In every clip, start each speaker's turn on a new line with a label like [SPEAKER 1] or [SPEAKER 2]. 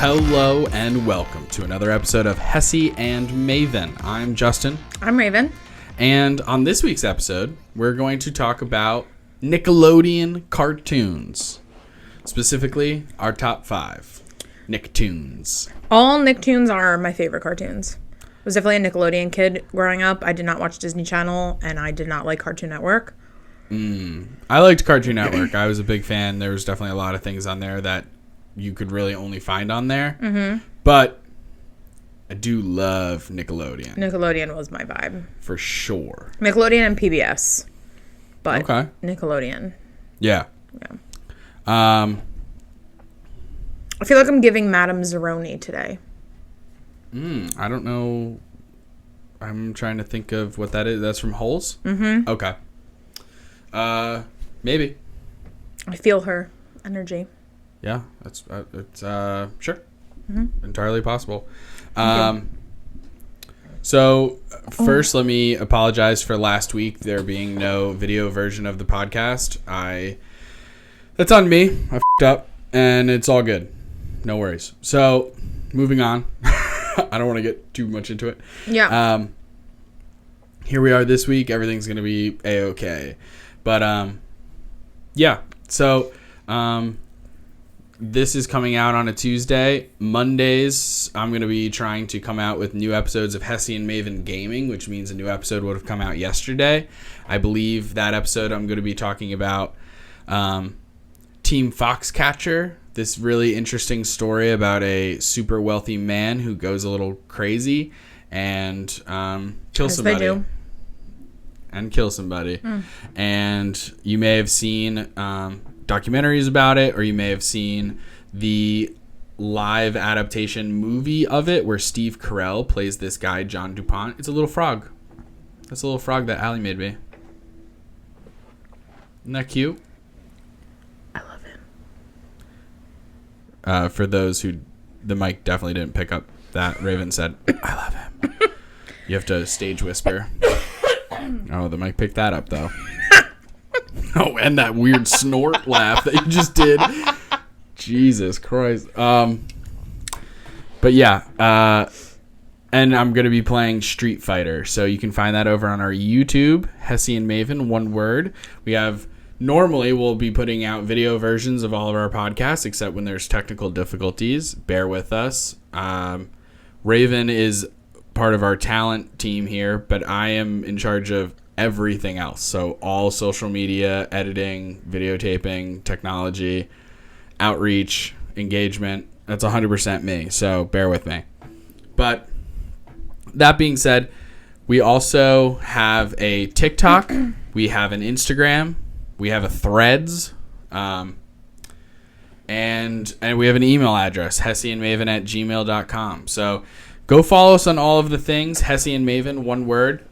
[SPEAKER 1] Hello and welcome to another episode of Hessy and Maven. I'm Justin.
[SPEAKER 2] I'm Raven.
[SPEAKER 1] And on this week's episode, we're going to talk about Nickelodeon cartoons. Specifically, our top 5 Nicktoons.
[SPEAKER 2] All Nicktoons are my favorite cartoons. I was definitely a Nickelodeon kid growing up. I did not watch Disney Channel, and I did not like Cartoon Network.
[SPEAKER 1] I liked Cartoon Network. I was a big fan. There was definitely a lot of things on there that you could really only find on there. Mm-hmm. But I do love Nickelodeon.
[SPEAKER 2] Nickelodeon was my vibe.
[SPEAKER 1] For sure.
[SPEAKER 2] Nickelodeon and PBS. But
[SPEAKER 1] okay.
[SPEAKER 2] Nickelodeon.
[SPEAKER 1] Yeah.
[SPEAKER 2] I feel like I'm giving Madame Zeroni today.
[SPEAKER 1] I don't know. I'm trying to think of what that is. That's from Holes?
[SPEAKER 2] Mm-hmm.
[SPEAKER 1] Okay. Maybe.
[SPEAKER 2] I feel her energy.
[SPEAKER 1] Yeah, it's sure.
[SPEAKER 2] Mm-hmm.
[SPEAKER 1] Entirely possible. So first, let me apologize for last week there being no video version of the podcast. That's on me. I f***ed up, and it's all good. No worries. So moving on. I don't want to get too much into it.
[SPEAKER 2] Yeah.
[SPEAKER 1] Here we are this week. Everything's gonna be a-okay. But yeah. So this is coming out on a Tuesday. Mondays, I'm going to be trying to come out with new episodes of Hessy Maven Gaming, which means a new episode would have come out yesterday. I believe that episode I'm going to be talking about Team Foxcatcher, this really interesting story about a super wealthy man who goes a little crazy and kills somebody.
[SPEAKER 2] They do.
[SPEAKER 1] And kill somebody. And you may have seen documentaries about it, or you may have seen the live adaptation movie of it where Steve Carell plays this guy, John DuPont. It's a little frog. That's a little frog that Allie made me. Isn't that cute?
[SPEAKER 2] I love him.
[SPEAKER 1] For those who the mic definitely didn't pick up that, Raven said, I love him. You have to stage whisper. Oh, the mic picked that up, though. Oh, and that weird snort laugh that you just did. Jesus Christ. But yeah. And I'm going to be playing Street Fighter. So you can find that over on our YouTube, Hessy and Maven, one word. Normally we'll be putting out video versions of all of our podcasts, except when there's technical difficulties. Bear with us. Raven is part of our talent team here, but I am in charge of everything else. So all social media, editing, videotaping, technology, outreach, engagement, that's 100% me. So bear with me. But that being said, we also have a TikTok, we have an Instagram, we have a Threads, and we have an email address, hessyandmaven@gmail.com. So go follow us on all of the things, Hessy and Maven, one word.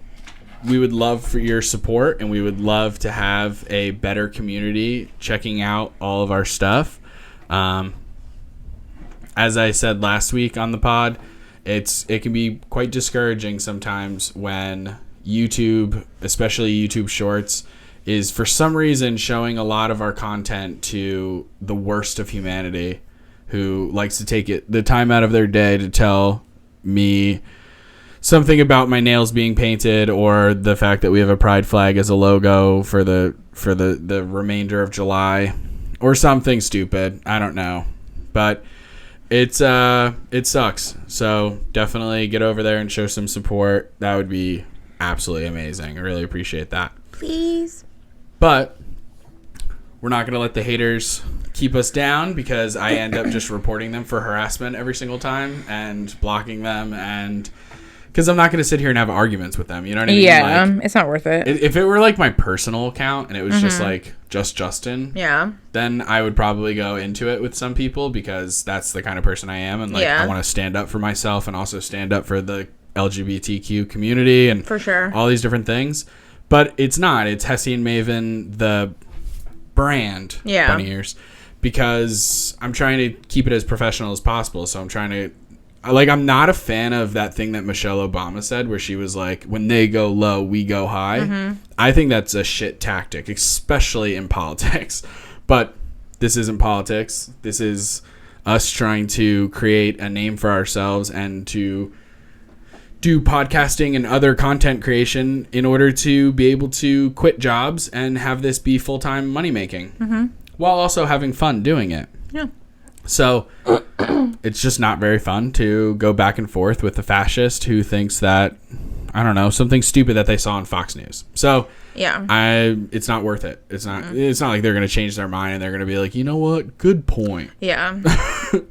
[SPEAKER 1] We would love for your support, and we would love to have a better community checking out all of our stuff. As I said last week on the pod, it can be quite discouraging sometimes when YouTube, especially YouTube Shorts, is for some reason showing a lot of our content to the worst of humanity, who likes to take the time out of their day to tell me something about my nails being painted, or the fact that we have a pride flag as a logo for the remainder of July, or something stupid. I don't know, but it sucks. So definitely get over there and show some support. That would be absolutely amazing. I really appreciate that.
[SPEAKER 2] Please.
[SPEAKER 1] But we're not going to let the haters keep us down, because I end up just reporting them for harassment every single time and blocking them, and because I'm not going to sit here and have arguments with them. You know what I mean?
[SPEAKER 2] Yeah, it's not worth it.
[SPEAKER 1] If it were like my personal account and it was just like just Justin, then I would probably go into it with some people, because that's the kind of person I am, and I want to stand up for myself and also stand up for the LGBTQ community and
[SPEAKER 2] for sure
[SPEAKER 1] all these different things. But it's not. It's Hessy and Maven, the brand, bunny ears, because I'm trying to keep it as professional as possible. So I'm trying to, I'm not a fan of that thing that Michelle Obama said, where she was like, when they go low, we go high. I think that's a shit tactic, especially in politics. But this isn't politics. This is us trying to create a name for ourselves and to do podcasting and other content creation in order to be able to quit jobs and have this be full-time money making while also having fun doing it.
[SPEAKER 2] Yeah.
[SPEAKER 1] So it's just not very fun to go back and forth with a fascist who thinks that, I don't know, something stupid that they saw on Fox News. So
[SPEAKER 2] yeah,
[SPEAKER 1] it's not worth it. It's not like they're going to change their mind and they're going to be like, you know what? Good point.
[SPEAKER 2] Yeah.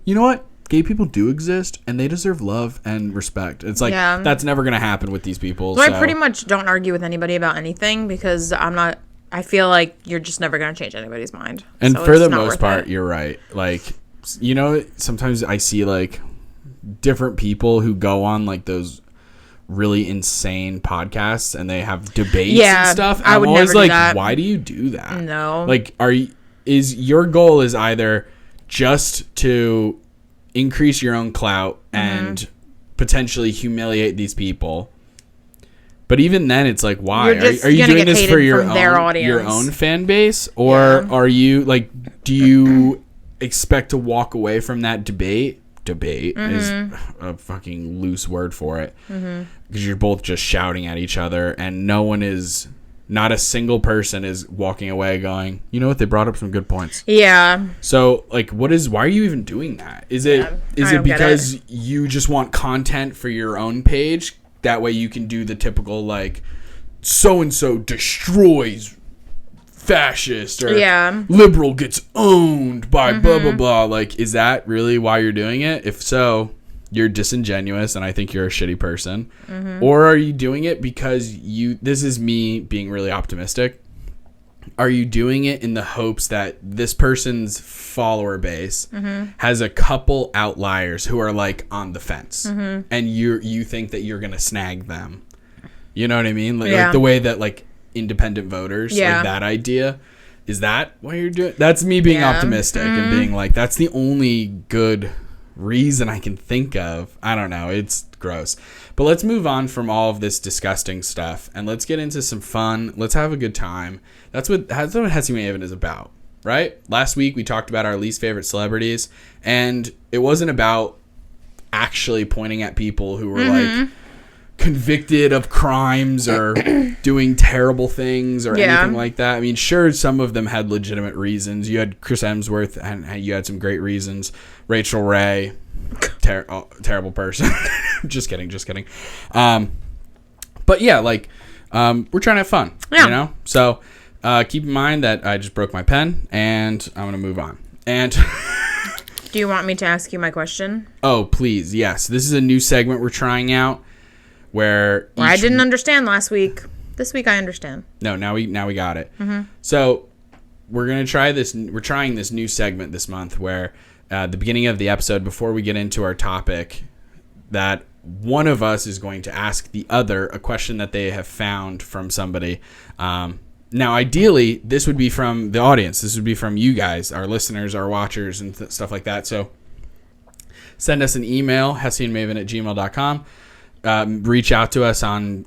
[SPEAKER 1] You know what? Gay people do exist and they deserve love and respect. It's like, that's never going to happen with these people.
[SPEAKER 2] So I pretty much don't argue with anybody about anything because I feel like you're just never going to change anybody's mind.
[SPEAKER 1] And
[SPEAKER 2] so
[SPEAKER 1] for the most part, you're right. Like, you know, sometimes I see like different people who go on like those really insane podcasts and they have debates and stuff.
[SPEAKER 2] I would
[SPEAKER 1] I'm always
[SPEAKER 2] never do
[SPEAKER 1] like,
[SPEAKER 2] that.
[SPEAKER 1] why do you do that?
[SPEAKER 2] No.
[SPEAKER 1] Like, is your goal is either just to increase your own clout and potentially humiliate these people? But even then, it's like, why? Are you doing this for your own fan base? Or are you, like, do you expect to walk away from that debate? Debate is a fucking loose word for it. Because you're both just shouting at each other and not a single person is walking away going, you know what, they brought up some good points.
[SPEAKER 2] Yeah.
[SPEAKER 1] So, like, why are you even doing that? Is it because you just want content for your own page? That way you can do the typical, like, so-and-so destroys fascist or liberal gets owned by blah, blah, blah. Like, is that really why you're doing it? If so, you're disingenuous and I think you're a shitty person. Or are you doing it because this is me being really optimistic. Are you doing it in the hopes that this person's follower base has a couple outliers who are like on the fence and you think that you're going to snag them? You know what I mean? Like the way that like independent voters, like that idea. Is that why you're doing? That's me being optimistic and being like, that's the only good reason I can think of. I don't know. It's gross. But let's move on from all of this disgusting stuff and let's get into some fun. Let's have a good time. That's what Hessy Maven is about, right? Last week we talked about our least favorite celebrities and it wasn't about actually pointing at people who were like convicted of crimes or doing terrible things or anything like that. I mean, sure, some of them had legitimate reasons. You had Chris Hemsworth and you had some great reasons. Rachel Ray, terrible person. Just kidding. But yeah, like, we're trying to have fun, you know? So keep in mind that I just broke my pen and I'm going to move on. And
[SPEAKER 2] do you want me to ask you my question?
[SPEAKER 1] Oh, please. Yes. This is a new segment we're trying out where
[SPEAKER 2] I didn't understand last week. This week I understand.
[SPEAKER 1] No, now we got it. So we're going to try this. We're trying this new segment this month where at the beginning of the episode, before we get into our topic, that one of us is going to ask the other a question that they have found from somebody. Now, ideally, this would be from the audience. This would be from you guys, our listeners, our watchers, and stuff like that. So send us an email, hessyandmaven@gmail.com. Reach out to us on,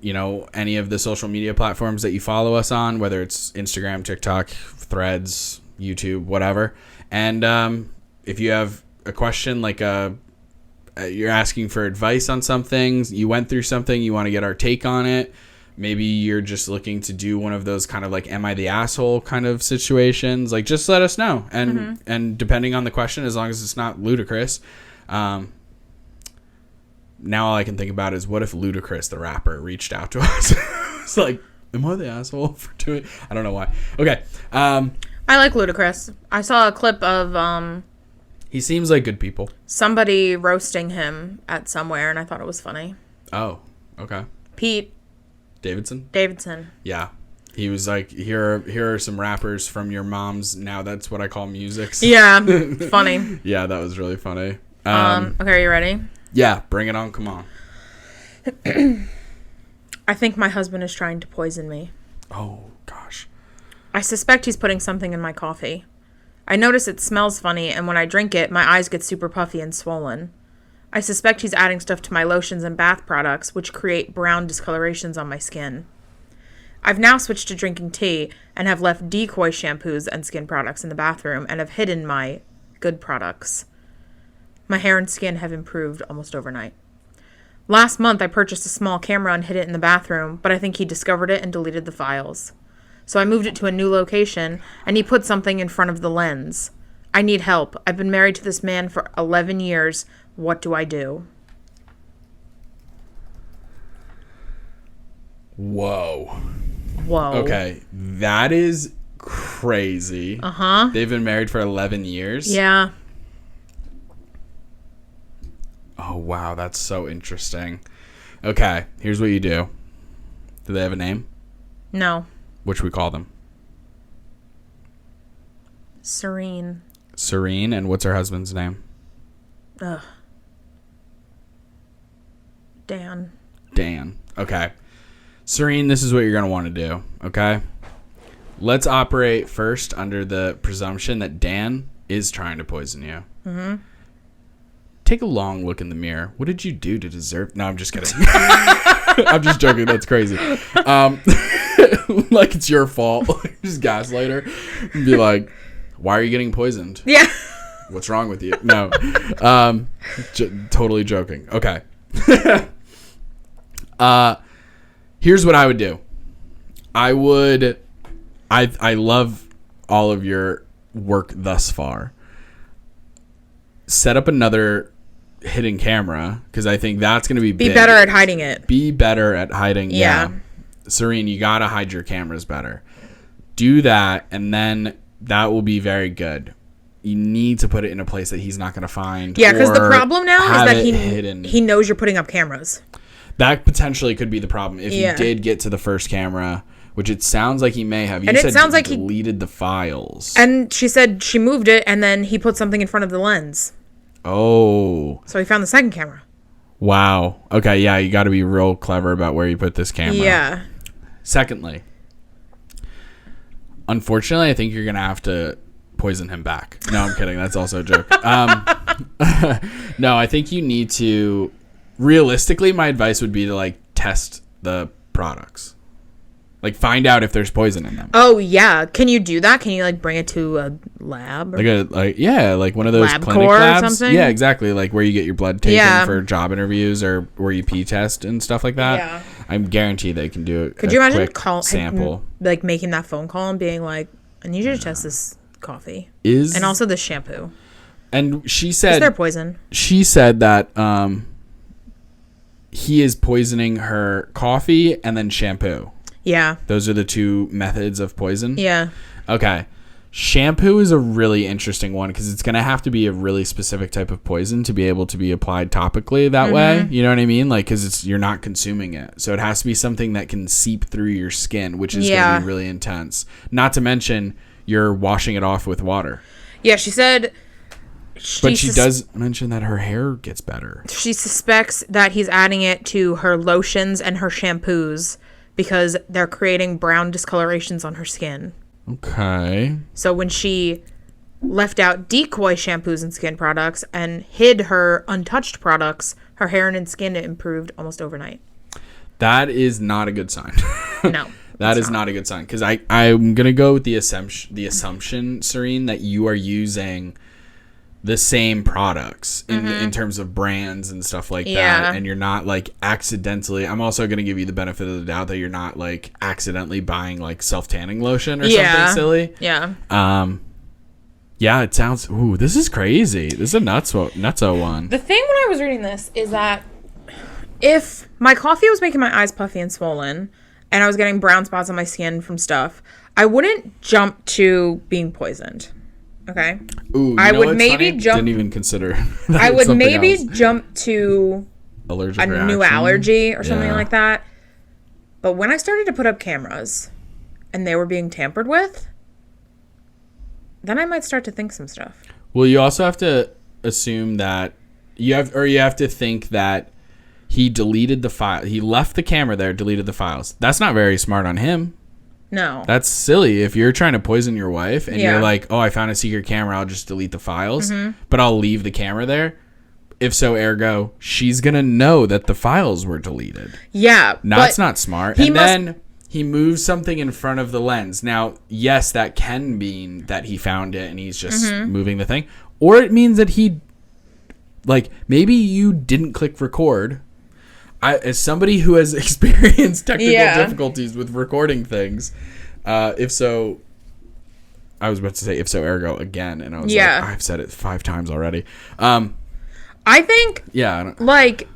[SPEAKER 1] any of the social media platforms that you follow us on, whether it's Instagram, TikTok, Threads, YouTube, whatever. And if you have a question, like you're asking for advice on something, you went through something, you want to get our take on it, maybe you're just looking to do one of those kind of like, am I the asshole kind of situations, like just let us know. And depending on the question, as long as it's not ludicrous, now all I can think about is what if Ludacris, the rapper, reached out to us? It's like, am I the asshole for doing? I don't know why. Okay.
[SPEAKER 2] I like Ludacris. I saw a clip of
[SPEAKER 1] he seems like good people.
[SPEAKER 2] Somebody roasting him at somewhere, and I thought it was funny.
[SPEAKER 1] Oh, okay.
[SPEAKER 2] Pete
[SPEAKER 1] Davidson. Yeah. He was like, here are some rappers from your mom's Now That's What I Call Music.
[SPEAKER 2] Yeah, funny.
[SPEAKER 1] Yeah, that was really funny.
[SPEAKER 2] Okay, are you ready?
[SPEAKER 1] Yeah, bring it on. Come on.
[SPEAKER 2] I think my husband is trying to poison me.
[SPEAKER 1] Oh, gosh.
[SPEAKER 2] I suspect he's putting something in my coffee. I notice it smells funny, and when I drink it, my eyes get super puffy and swollen. I suspect he's adding stuff to my lotions and bath products, which create brown discolorations on my skin. I've now switched to drinking tea and have left decoy shampoos and skin products in the bathroom and have hidden my good products. My hair and skin have improved almost overnight. Last month, I purchased a small camera and hid it in the bathroom, but I think he discovered it and deleted the files. So I moved it to a new location, and he put something in front of the lens. I need help. I've been married to this man for 11 years. What do I do?
[SPEAKER 1] Whoa.
[SPEAKER 2] Okay,
[SPEAKER 1] that is crazy. They've been married for 11 years?
[SPEAKER 2] Yeah.
[SPEAKER 1] Oh, wow, that's so interesting. Okay, here's what you do. Do they have a name?
[SPEAKER 2] No.
[SPEAKER 1] What should we call them?
[SPEAKER 2] Serene.
[SPEAKER 1] Serene, and what's her husband's name?
[SPEAKER 2] Dan.
[SPEAKER 1] Okay. Serene, this is what you're going to want to do, okay? Let's operate first under the presumption that Dan is trying to poison you. Mm-hmm. Take a long look in the mirror. What did you do to deserve... No, I'm just kidding. I'm just joking. That's crazy. Like it's your fault. Just gaslight her. And be like, why are you getting poisoned?
[SPEAKER 2] Yeah.
[SPEAKER 1] What's wrong with you? No. Totally joking. Okay. Here's what I would do. I love all of your work thus far. Set up another hidden camera, because I think that's going to be big.
[SPEAKER 2] better at hiding it.
[SPEAKER 1] Be better at hiding.
[SPEAKER 2] Yeah.
[SPEAKER 1] Serene, you got to hide your cameras better. Do that, and then that will be very good. You need to put it in a place that he's not going to find.
[SPEAKER 2] Yeah, because the problem now is that
[SPEAKER 1] hidden.
[SPEAKER 2] He knows you're putting up cameras.
[SPEAKER 1] That potentially could be the problem. If you did get to the first camera, which it sounds like he may have. You said
[SPEAKER 2] sounds like
[SPEAKER 1] he deleted the files.
[SPEAKER 2] And she said she moved it, and then he put something in front of the lens.
[SPEAKER 1] Oh.
[SPEAKER 2] So he found the second camera.
[SPEAKER 1] Wow. Okay, yeah, you got to be real clever about where you put this camera.
[SPEAKER 2] Yeah.
[SPEAKER 1] Secondly, unfortunately, I think you're going to have to poison him back. No, I'm kidding. That's also a joke. No, I think you need to... Realistically, my advice would be to, like, test the products. Like, find out if there's poison in them.
[SPEAKER 2] Oh, yeah. Can you do that? Can you, like, bring it to a lab?
[SPEAKER 1] Like one of those clinic labs. Or something? Yeah, exactly. Like where you get your blood taken for job interviews, or where you pee test and stuff like that. Yeah. I'm guaranteed they can do it.
[SPEAKER 2] Could you imagine
[SPEAKER 1] sample?
[SPEAKER 2] Like making that phone call and being like, I need you to test this coffee. And also the shampoo.
[SPEAKER 1] And she said...
[SPEAKER 2] Is there poison?
[SPEAKER 1] She said that he is poisoning her coffee and then shampoo.
[SPEAKER 2] Yeah.
[SPEAKER 1] Those are the two methods of poison?
[SPEAKER 2] Yeah.
[SPEAKER 1] Okay. Shampoo is a really interesting one because it's going to have to be a really specific type of poison to be able to be applied topically that way. You know what I mean? Like, because you're not consuming it. So it has to be something that can seep through your skin, which is going to be really intense. Not to mention, you're washing it off with water.
[SPEAKER 2] Yeah, she said...
[SPEAKER 1] But she does mention that her hair gets better.
[SPEAKER 2] She suspects that he's adding it to her lotions and her shampoos because they're creating brown discolorations on her skin.
[SPEAKER 1] Okay.
[SPEAKER 2] So when she left out decoy shampoos and skin products and hid her untouched products, her hair and skin improved almost overnight.
[SPEAKER 1] That is not a good sign.
[SPEAKER 2] No.
[SPEAKER 1] That is not a good sign. Because I'm going to go with the assumption, Serene, that you are using the same products in terms of brands and stuff like that, and you're not like accidentally... I'm also going to give you the benefit of the doubt that you're not like accidentally buying like self-tanning lotion or something silly. Yeah, it sounds... Ooh, this is crazy. This is a nutso one.
[SPEAKER 2] The thing when I was reading this is that if my coffee was making my eyes puffy and swollen and I was getting brown spots on my skin from stuff, I wouldn't jump to being poisoned. Okay.
[SPEAKER 1] Ooh, I would maybe jump. Didn't even consider.
[SPEAKER 2] I would maybe jump to
[SPEAKER 1] allergic
[SPEAKER 2] a new allergy or something like that. But when I started to put up cameras, and they were being tampered with, then I might start to think some stuff.
[SPEAKER 1] Well, you also have to assume that you have to think that he deleted the file. He left the camera there, deleted the files. That's not very smart on him.
[SPEAKER 2] No.
[SPEAKER 1] That's silly. If you're trying to poison your wife and you're like, oh, I found a secret camera, I'll just delete the files, but I'll leave the camera there. If so, ergo, she's going to know that the files were deleted.
[SPEAKER 2] Yeah.
[SPEAKER 1] That's not smart. Then he moves something in front of the lens. Now, yes, that can mean that he found it and he's just moving the thing. Or it means that he like, maybe you didn't click record. As somebody who has experienced technical difficulties with recording things, if so, I was about to say if so ergo again, and I was like, I've said it 5 times already.
[SPEAKER 2] I think, like,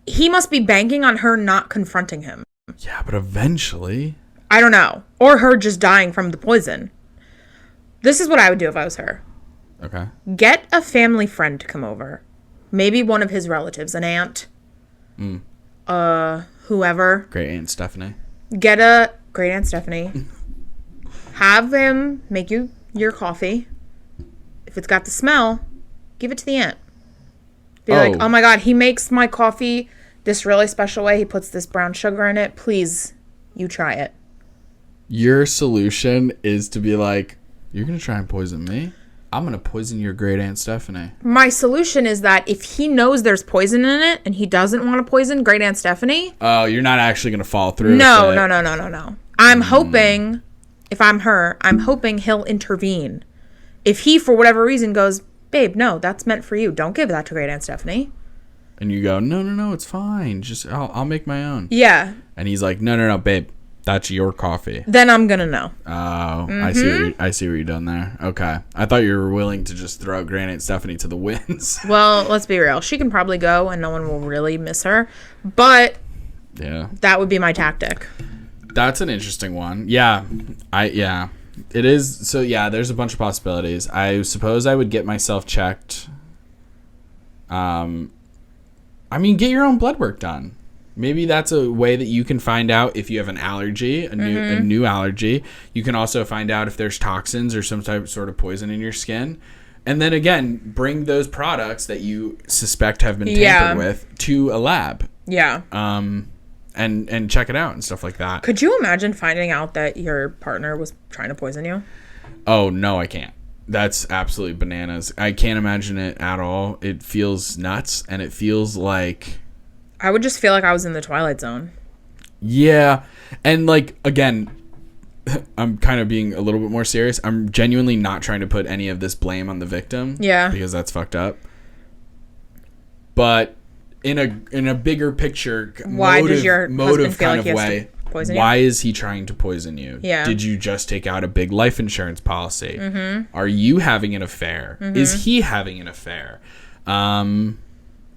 [SPEAKER 2] he must be banking on her not confronting him.
[SPEAKER 1] Yeah, but eventually.
[SPEAKER 2] I don't know. Or her just dying from the poison. This is what I would do if I was her.
[SPEAKER 1] Okay.
[SPEAKER 2] Get a family friend to come over. Maybe one of his relatives, an aunt. Whoever.
[SPEAKER 1] Great Aunt Stephanie.
[SPEAKER 2] Get a great Aunt Stephanie. Have him make you your coffee. If it's got the smell, give it to the aunt. Be like, oh my God, he makes my coffee this really special way. He puts this brown sugar in it. Please, you try it.
[SPEAKER 1] Your solution is to be like, you're going to try and poison me? I'm going to poison your great Aunt Stephanie. My
[SPEAKER 2] solution is that if he knows there's poison in it and he doesn't want to poison great Aunt Stephanie.
[SPEAKER 1] Oh, you're not actually going to fall through.
[SPEAKER 2] No. I'm hoping, if I'm her, I'm hoping he'll intervene. If he, for whatever reason, goes, babe, no, that's meant for you. Don't give that to great Aunt Stephanie.
[SPEAKER 1] And you go, no, it's fine. Just I'll make my own.
[SPEAKER 2] Yeah.
[SPEAKER 1] And he's like, no, babe, that's your coffee.
[SPEAKER 2] Then I'm gonna know.
[SPEAKER 1] Oh, I see what you're doing there. Okay, I thought you were willing to just throw out great Aunt Stephanie to the winds.
[SPEAKER 2] Well, let's be real. She can probably go, and no one will really miss her. But
[SPEAKER 1] yeah,
[SPEAKER 2] that would be my tactic.
[SPEAKER 1] That's an interesting one. Yeah, it is. So yeah, there's a bunch of possibilities. I suppose I would get myself checked. Get your own blood work done. Maybe that's a way that you can find out if you have an allergy, a new allergy. You can also find out if there's toxins or some type of sort of poison in your skin. And then again, bring those products that you suspect have been tampered with to a lab.
[SPEAKER 2] Yeah.
[SPEAKER 1] And check it out and stuff like that.
[SPEAKER 2] Could you imagine finding out that your partner was trying to poison you?
[SPEAKER 1] Oh, no, I can't. That's absolutely bananas. I can't imagine it at all. It feels nuts, and it feels like...
[SPEAKER 2] I would just feel like I was in the Twilight Zone.
[SPEAKER 1] Yeah. And, like, again, I'm kind of being a little bit more serious. I'm genuinely not trying to put any of this blame on the victim.
[SPEAKER 2] Yeah.
[SPEAKER 1] Because that's fucked up. But in a bigger picture,
[SPEAKER 2] why does your husband feel like he has
[SPEAKER 1] way,
[SPEAKER 2] to poison you?
[SPEAKER 1] Why is he trying to poison you?
[SPEAKER 2] Yeah.
[SPEAKER 1] Did you just take out a big life insurance policy?
[SPEAKER 2] Mm-hmm.
[SPEAKER 1] Are you having an affair?
[SPEAKER 2] Mm-hmm.
[SPEAKER 1] Is he having an affair?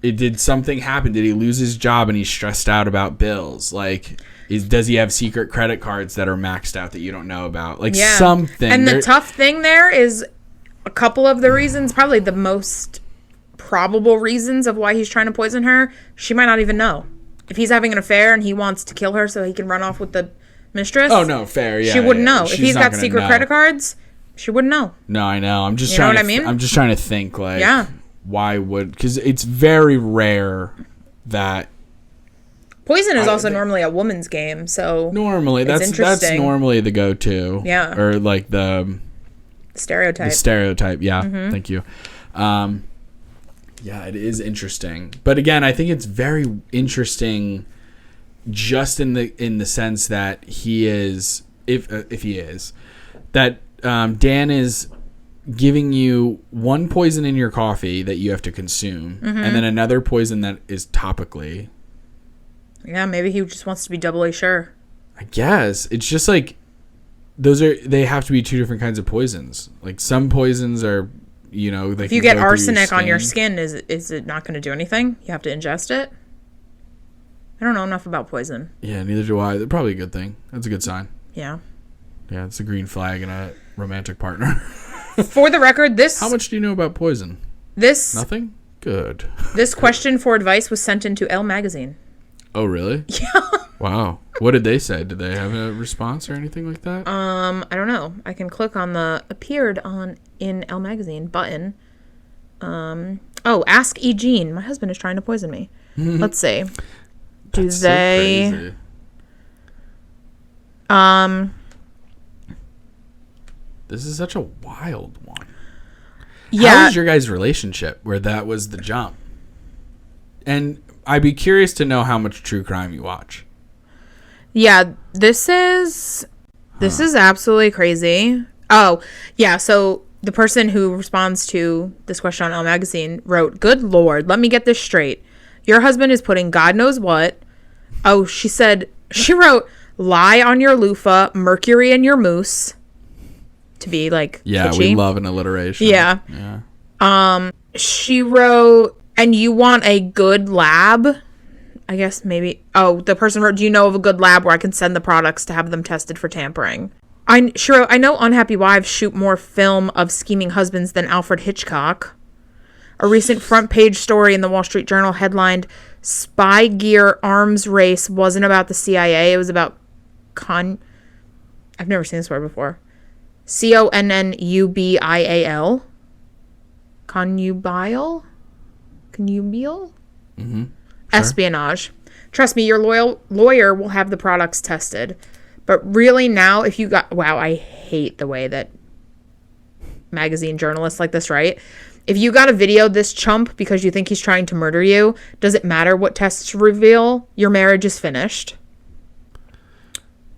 [SPEAKER 1] Did something happen? Did he lose his job and he's stressed out about bills? Like, does he have secret credit cards that are maxed out that you don't know about? Like, something.
[SPEAKER 2] And the tough thing there is a couple of the reasons, probably the most probable reasons of why he's trying to poison her, she might not even know. If he's having an affair and he wants to kill her so he can run off with the mistress.
[SPEAKER 1] Oh, no, fair, yeah.
[SPEAKER 2] She wouldn't know. If
[SPEAKER 1] She's
[SPEAKER 2] he's
[SPEAKER 1] not
[SPEAKER 2] got secret credit cards, she wouldn't know.
[SPEAKER 1] No, I know. I'm just
[SPEAKER 2] know what I mean?
[SPEAKER 1] I'm just trying to think, like, why would... Because it's very rare that...
[SPEAKER 2] Poison is also normally a woman's game, so...
[SPEAKER 1] Normally. That's normally the go-to.
[SPEAKER 2] Yeah.
[SPEAKER 1] Or, like, the...
[SPEAKER 2] Stereotype.
[SPEAKER 1] The stereotype, yeah. Mm-hmm. Thank you. Yeah, it is interesting. But again, I think it's very interesting just in the sense that he is... If he is... That Dan is... giving you one poison in your coffee that you have to consume, and then another poison that is topically.
[SPEAKER 2] Yeah, maybe he just wants to be doubly sure.
[SPEAKER 1] I guess it's just like they have to be two different kinds of poisons. Like some poisons are, if
[SPEAKER 2] you get arsenic on your skin, is it not going to do anything? You have to ingest it. I don't know enough about poison.
[SPEAKER 1] Yeah, neither do I. They're probably a good thing. That's a good sign.
[SPEAKER 2] Yeah.
[SPEAKER 1] Yeah, it's a green flag in a romantic partner.
[SPEAKER 2] For the record,
[SPEAKER 1] How much do you know about poison? Nothing? Good.
[SPEAKER 2] This question for advice was sent into Elle magazine.
[SPEAKER 1] Oh, really?
[SPEAKER 2] Yeah.
[SPEAKER 1] Wow. What did they say? Did they have a response or anything like that?
[SPEAKER 2] I don't know. I can click on the appeared in Elle magazine button. Ask E. Jean. My husband is trying to poison me. Let's see.
[SPEAKER 1] That's so crazy. This is such a wild one.
[SPEAKER 2] Yeah.
[SPEAKER 1] How was your guys' relationship where that was the jump? And I'd be curious to know how much true crime you watch.
[SPEAKER 2] Yeah, this is absolutely crazy. Oh, yeah, so the person who responds to this question on Elle Magazine wrote, "Good Lord, let me get this straight. Your husband is putting God knows what." Oh, she wrote, "Lie on your loofah, mercury in your mousse." To be like,
[SPEAKER 1] yeah,
[SPEAKER 2] kitschy.
[SPEAKER 1] we love an alliteration.
[SPEAKER 2] Yeah. She wrote, "And you want a good lab?" I guess maybe. Oh, the person wrote, "Do you know of a good lab where I can send the products to have them tested for tampering?" She wrote, "I know unhappy wives shoot more film of scheming husbands than Alfred Hitchcock." A recent front page story in the Wall Street Journal headlined, "Spy Gear Arms Race wasn't about the CIA. It was about I've never seen this word before. Connubial? Connubile?
[SPEAKER 1] Mm-hmm. Sure.
[SPEAKER 2] Espionage. Trust me, your lawyer will have the products tested. But really now, if you got... Wow, I hate the way that magazine journalists like this write. If you got to video this chump because you think he's trying to murder you, does it matter what tests reveal? Your marriage is finished.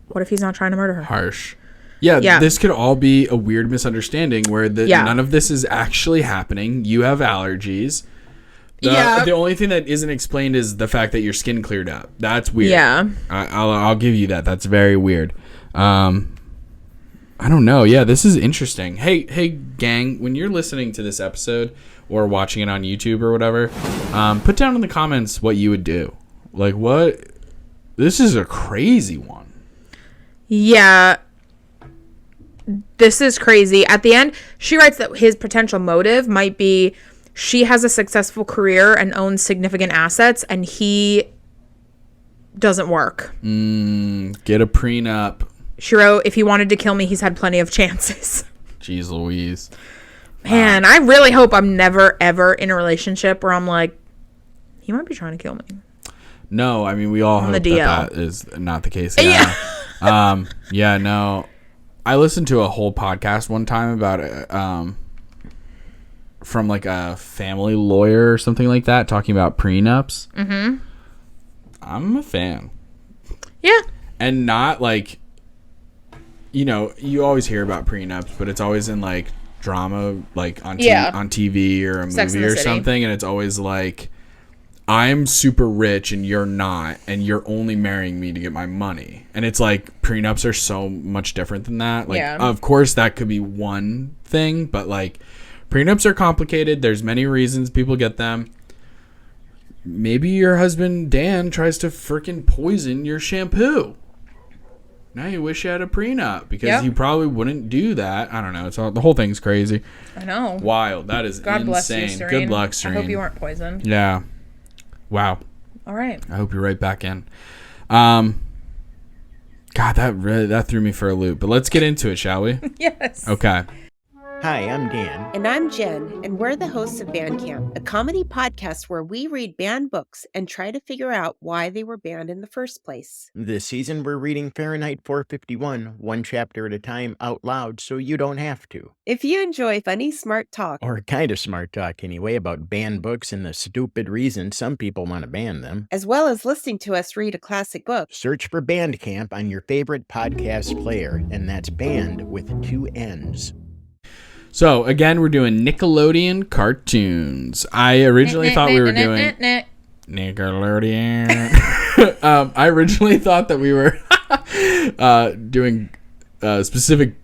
[SPEAKER 2] What if he's not trying to murder her?
[SPEAKER 1] Harsh. Yeah, this could all be a weird misunderstanding where none of this is actually happening. You have allergies. The only thing that isn't explained is the fact that your skin cleared up. That's weird. Yeah. I'll give you that. That's very weird. I don't know. Yeah, this is interesting. Hey, gang, when you're listening to this episode or watching it on YouTube or whatever, put down in the comments what you would do. Like, what? This is a crazy one.
[SPEAKER 2] Yeah. This is crazy. At the end, she writes that his potential motive might be she has a successful career and owns significant assets, and he doesn't work.
[SPEAKER 1] Get a prenup.
[SPEAKER 2] She wrote, "If he wanted to kill me, he's had plenty of chances."
[SPEAKER 1] Jeez Louise.
[SPEAKER 2] Man, I really hope I'm never, ever in a relationship where I'm like, he might be trying to kill me.
[SPEAKER 1] No, I mean, we all hope that is not the case. Yeah. No. I listened to a whole podcast one time about from like a family lawyer or something like that, talking about prenups. Mm-hmm. I'm a fan. Yeah. And not like, you always hear about prenups, but it's always in like drama, like on TV or a movie or something, and it's always like, I'm super rich and you're not, and you're only marrying me to get my money. And it's like, prenups are so much different than that. Like, of course that could be one thing, but like, prenups are complicated. There's many reasons people get them. Maybe your husband, Dan, tries to freaking poison your shampoo. Now you wish you had a prenup because you probably wouldn't do that. I don't know. The whole thing's crazy.
[SPEAKER 2] I know.
[SPEAKER 1] Wild. That is God insane. Bless you, Serene. Good luck, Serene.
[SPEAKER 2] I hope you weren't poisoned.
[SPEAKER 1] Yeah. Wow.
[SPEAKER 2] All right.
[SPEAKER 1] I hope you're right back in. God, that threw me for a loop. But let's get into it, shall we?
[SPEAKER 2] Yes.
[SPEAKER 1] Okay.
[SPEAKER 3] Hi, I'm Dan.
[SPEAKER 4] And I'm Jen, and we're the hosts of Band Camp, a comedy podcast where we read banned books and try to figure out why they were banned in the first place.
[SPEAKER 3] This season, we're reading Fahrenheit 451, one chapter at a time out loud, so you don't have to.
[SPEAKER 4] If you enjoy funny, smart talk,
[SPEAKER 3] or kind of smart talk anyway, about banned books and the stupid reason some people want to ban them,
[SPEAKER 4] as well as listening to us read a classic book,
[SPEAKER 3] search for Band Camp on your favorite podcast player, and that's band with 2 N's.
[SPEAKER 1] So, again, we're doing Nickelodeon cartoons. I originally thought we were doing... Nickelodeon. I originally thought that we were doing specific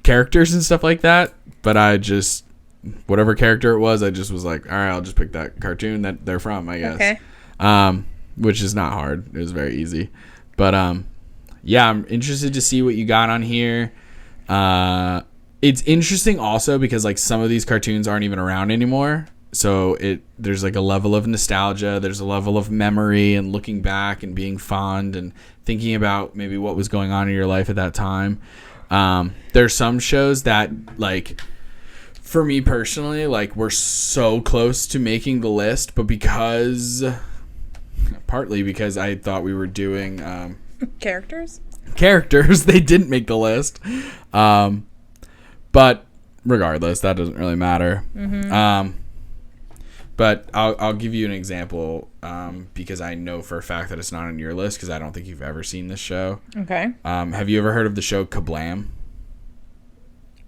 [SPEAKER 1] characters and stuff like that. But I just... Whatever character it was, I just was like, all right, I'll just pick that cartoon that they're from, I guess.
[SPEAKER 2] Okay.
[SPEAKER 1] Which is not hard. It was very easy. But, yeah, I'm interested to see what you got on here. It's interesting also because like some of these cartoons aren't even around anymore. So there's like a level of nostalgia. There's a level of memory and looking back and being fond and thinking about maybe what was going on in your life at that time. There's some shows that like, for me personally, like we're so close to making the list, but partly because I thought we were doing
[SPEAKER 2] characters,
[SPEAKER 1] they didn't make the list. But regardless, that doesn't really matter. Mm-hmm. But I'll give you an example because I know for a fact that it's not on your list because I don't think you've ever seen this show.
[SPEAKER 2] Okay.
[SPEAKER 1] Have you ever heard of the show Kablam?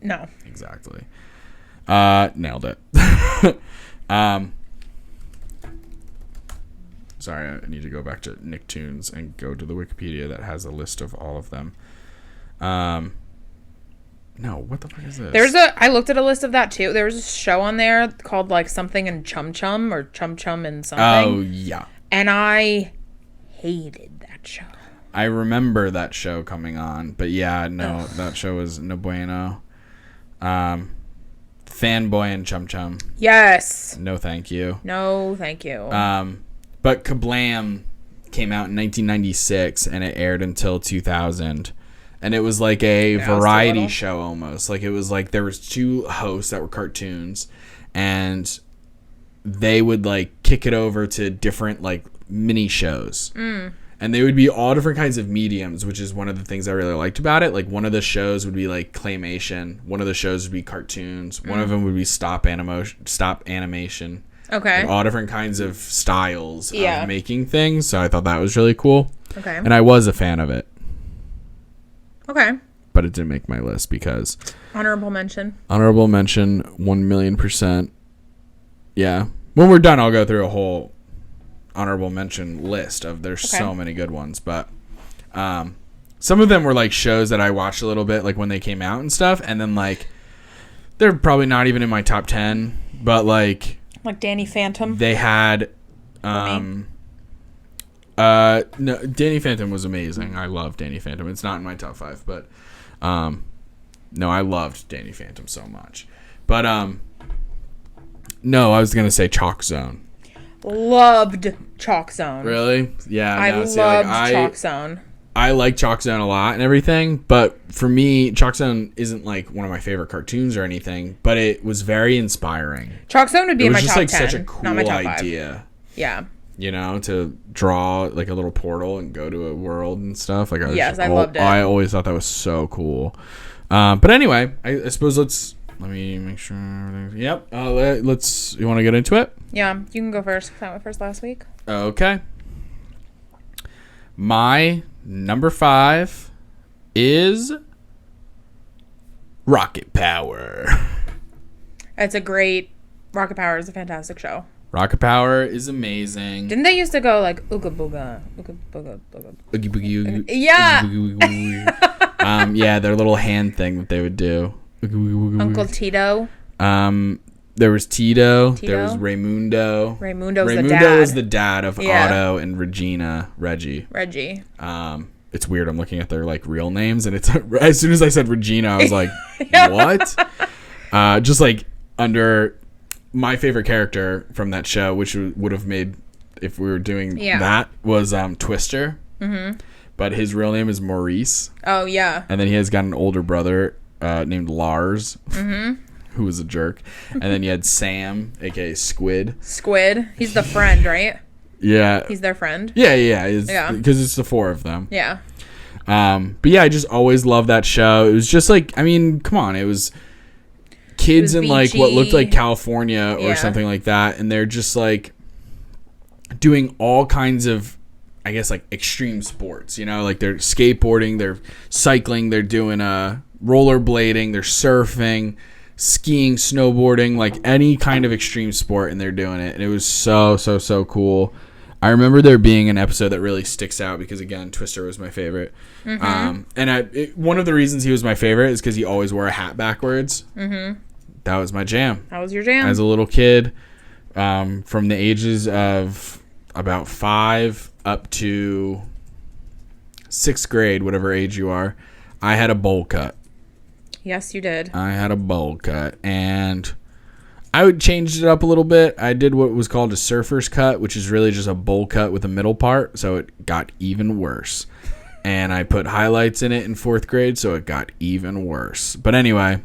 [SPEAKER 2] No.
[SPEAKER 1] Exactly. Nailed it. Sorry, I need to go back to Nicktoons and go to the Wikipedia that has a list of all of them. No, what the fuck is this?
[SPEAKER 2] I looked at a list of that too. There was a show on there called like something and Chum Chum or Chum Chum and something.
[SPEAKER 1] Oh, yeah.
[SPEAKER 2] And I hated that show.
[SPEAKER 1] I remember that show coming on, but yeah, no, that show was no bueno. Fanboy and Chum Chum.
[SPEAKER 2] Yes.
[SPEAKER 1] No, thank you.
[SPEAKER 2] No, thank you.
[SPEAKER 1] But Kablam came out in 1996 and it aired until 2000. And it was like a variety show almost. Like it was like there was two hosts that were cartoons and they would like kick it over to different like mini shows. And they would be all different kinds of mediums, which is one of the things I really liked about it. Like one of the shows would be like claymation. One of the shows would be cartoons. One of them would be stop animation.
[SPEAKER 2] Okay.
[SPEAKER 1] Like all different kinds of styles of making things. So I thought that was really cool.
[SPEAKER 2] Okay.
[SPEAKER 1] And I was a fan of it.
[SPEAKER 2] Okay.
[SPEAKER 1] But it didn't make my list because...
[SPEAKER 2] Honorable mention.
[SPEAKER 1] 1,000,000%. Yeah. When we're done, I'll go through a whole honorable mention list of there's so many good ones. But some of them were like shows that I watched a little bit like when they came out and stuff. And then like they're probably not even in my top 10. But like...
[SPEAKER 2] Like Danny Phantom.
[SPEAKER 1] They had... no, Danny Phantom was amazing. I love Danny Phantom. It's not in my top 5, but no, I loved Danny Phantom so much. But no, I was gonna say Chalk Zone.
[SPEAKER 2] Loved Chalk Zone.
[SPEAKER 1] Really? Yeah,
[SPEAKER 2] I loved Chalk Zone.
[SPEAKER 1] I like Chalk Zone a lot and everything, but for me, Chalk Zone isn't like one of my favorite cartoons or anything, but it was very inspiring.
[SPEAKER 2] Chalk Zone would be in my top 10.
[SPEAKER 1] It was just like such a cool idea.
[SPEAKER 2] Yeah.
[SPEAKER 1] You know, to draw like a little portal and go to a world and stuff. Like
[SPEAKER 2] I loved it.
[SPEAKER 1] I always thought that was so cool. But anyway, I suppose let me make sure everything's... Yep. You want to get into it?
[SPEAKER 2] Yeah, you can go first. I went first last week.
[SPEAKER 1] Okay. My number 5 is Rocket Power.
[SPEAKER 2] Rocket Power is a fantastic show.
[SPEAKER 1] Rocket Power is amazing.
[SPEAKER 2] Didn't they used to go like ooga booga, ooga booga, booga?
[SPEAKER 1] Oogie boogie, oogie,
[SPEAKER 2] yeah.
[SPEAKER 1] Oogie, boogie, oogie. Yeah, their little hand thing that they would do. Oogie, oogie, oogie,
[SPEAKER 2] Uncle Tito.
[SPEAKER 1] There was Tito. There was Raymundo.
[SPEAKER 2] Raymundo
[SPEAKER 1] was the dad of Otto and Reggie. It's weird. I'm looking at their like real names, and it's as soon as I said Regina, I was like, what? Just like under my favorite character from that show, which would have made if we were doing that, was Twister. Mm-hmm. But his real name is Maurice.
[SPEAKER 2] Oh yeah.
[SPEAKER 1] And then he has got an older brother named Lars. Mm-hmm. Who was a jerk. And then you had Sam, aka Squid.
[SPEAKER 2] He's the friend, right?
[SPEAKER 1] Yeah.
[SPEAKER 2] He's their friend.
[SPEAKER 1] Yeah. Because it's the 4 of them.
[SPEAKER 2] Yeah.
[SPEAKER 1] But yeah, I just always loved that show. It was just like, I mean, come on, it was kids in like what looked like California or something like that, and they're just like doing all kinds of, I guess, like extreme sports. You know, like they're skateboarding, they're cycling, they're doing rollerblading, they're surfing, skiing, snowboarding, like any kind of extreme sport, and they're doing it. And it was so cool. I remember there being an episode that really sticks out because, again, Twister was my favorite. Mm-hmm. And one of the reasons he was my favorite is because he always wore a hat backwards. Mm-hmm. That was my jam.
[SPEAKER 2] That was your jam.
[SPEAKER 1] As a little kid, from the ages of about 5 up to 6th grade, whatever age you are, I had a bowl cut.
[SPEAKER 2] Yes, you did.
[SPEAKER 1] I had a bowl cut, and I would change it up a little bit. I did what was called a surfer's cut, which is really just a bowl cut with a middle part, so it got even worse. And I put highlights in it in 4th grade, so it got even worse. But anyway,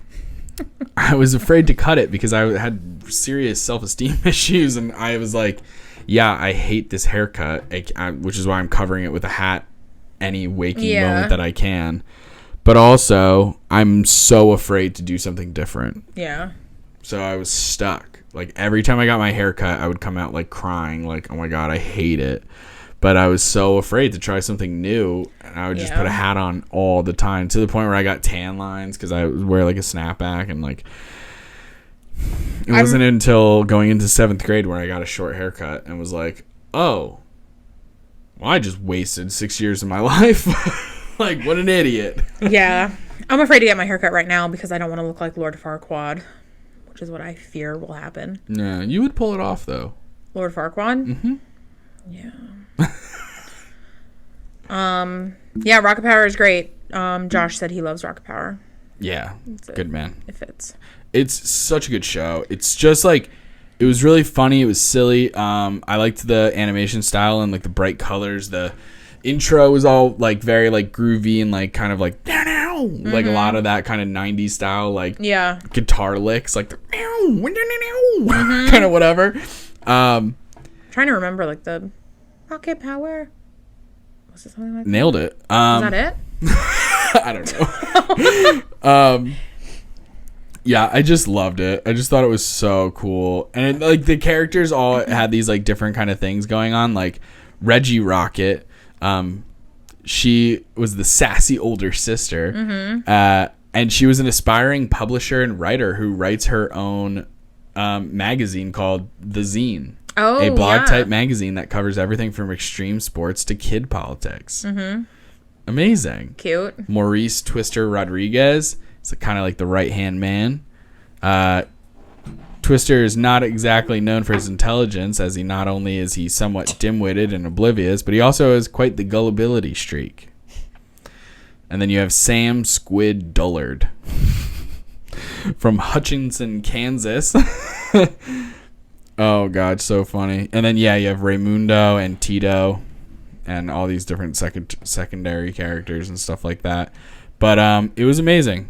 [SPEAKER 1] I was afraid to cut it because I had serious self-esteem issues, and I was like, yeah, I hate this haircut, which is why I'm covering it with a hat any waking moment that I can. But also, I'm so afraid to do something different.
[SPEAKER 2] Yeah.
[SPEAKER 1] So I was stuck. Like, every time I got my hair cut, I would come out, like, crying. Like, oh, my God, I hate it. But I was so afraid to try something new. And I would just put a hat on all the time. To the point where I got tan lines because I would wear, like, a snapback. And, like, It wasn't until going into 7th grade where I got a short haircut and was like, oh, well, I just wasted 6 years of my life. Like, what an idiot.
[SPEAKER 2] Yeah. I'm afraid to get my haircut right now because I don't want to look like Lord Farquaad, which is what I fear will happen.
[SPEAKER 1] Yeah, you would pull it off, though.
[SPEAKER 2] Lord Farquaad?
[SPEAKER 1] Mm-hmm.
[SPEAKER 2] Yeah. Yeah, Rocket Power is great. Josh said he loves Rocket Power.
[SPEAKER 1] Yeah, good man.
[SPEAKER 2] It fits.
[SPEAKER 1] It's such a good show. It's just like, it was really funny. It was silly. I liked the animation style and like the bright colors. The intro was all like very like groovy and like kind of like like a lot of that kind of 90s style like guitar licks, like the kind of whatever.
[SPEAKER 2] Trying to remember like the Rocket Power. Was it something like that?
[SPEAKER 1] Nailed it.
[SPEAKER 2] Is that it?
[SPEAKER 1] I don't know. Yeah, I just loved it. I just thought it was so cool. And like the characters all had these like different kind of things going on. Like Reggie Rocket, she was the sassy older sister. And she was an aspiring publisher and writer who writes her own magazine called The Zine.
[SPEAKER 2] Oh,
[SPEAKER 1] a blog type magazine that covers everything from extreme sports to kid politics. Amazing.
[SPEAKER 2] Cute.
[SPEAKER 1] Maurice Twister Rodriguez is kind of like the right hand man. Twister is not exactly known for his intelligence, as he not only is he somewhat dim-witted and oblivious, but he also has quite the gullibility streak. And then you have Sam Squid Dullard from Hutchinson, Kansas. Oh god, so funny. And then you have Raymundo and Tito and all these different secondary characters and stuff like that. But it was amazing.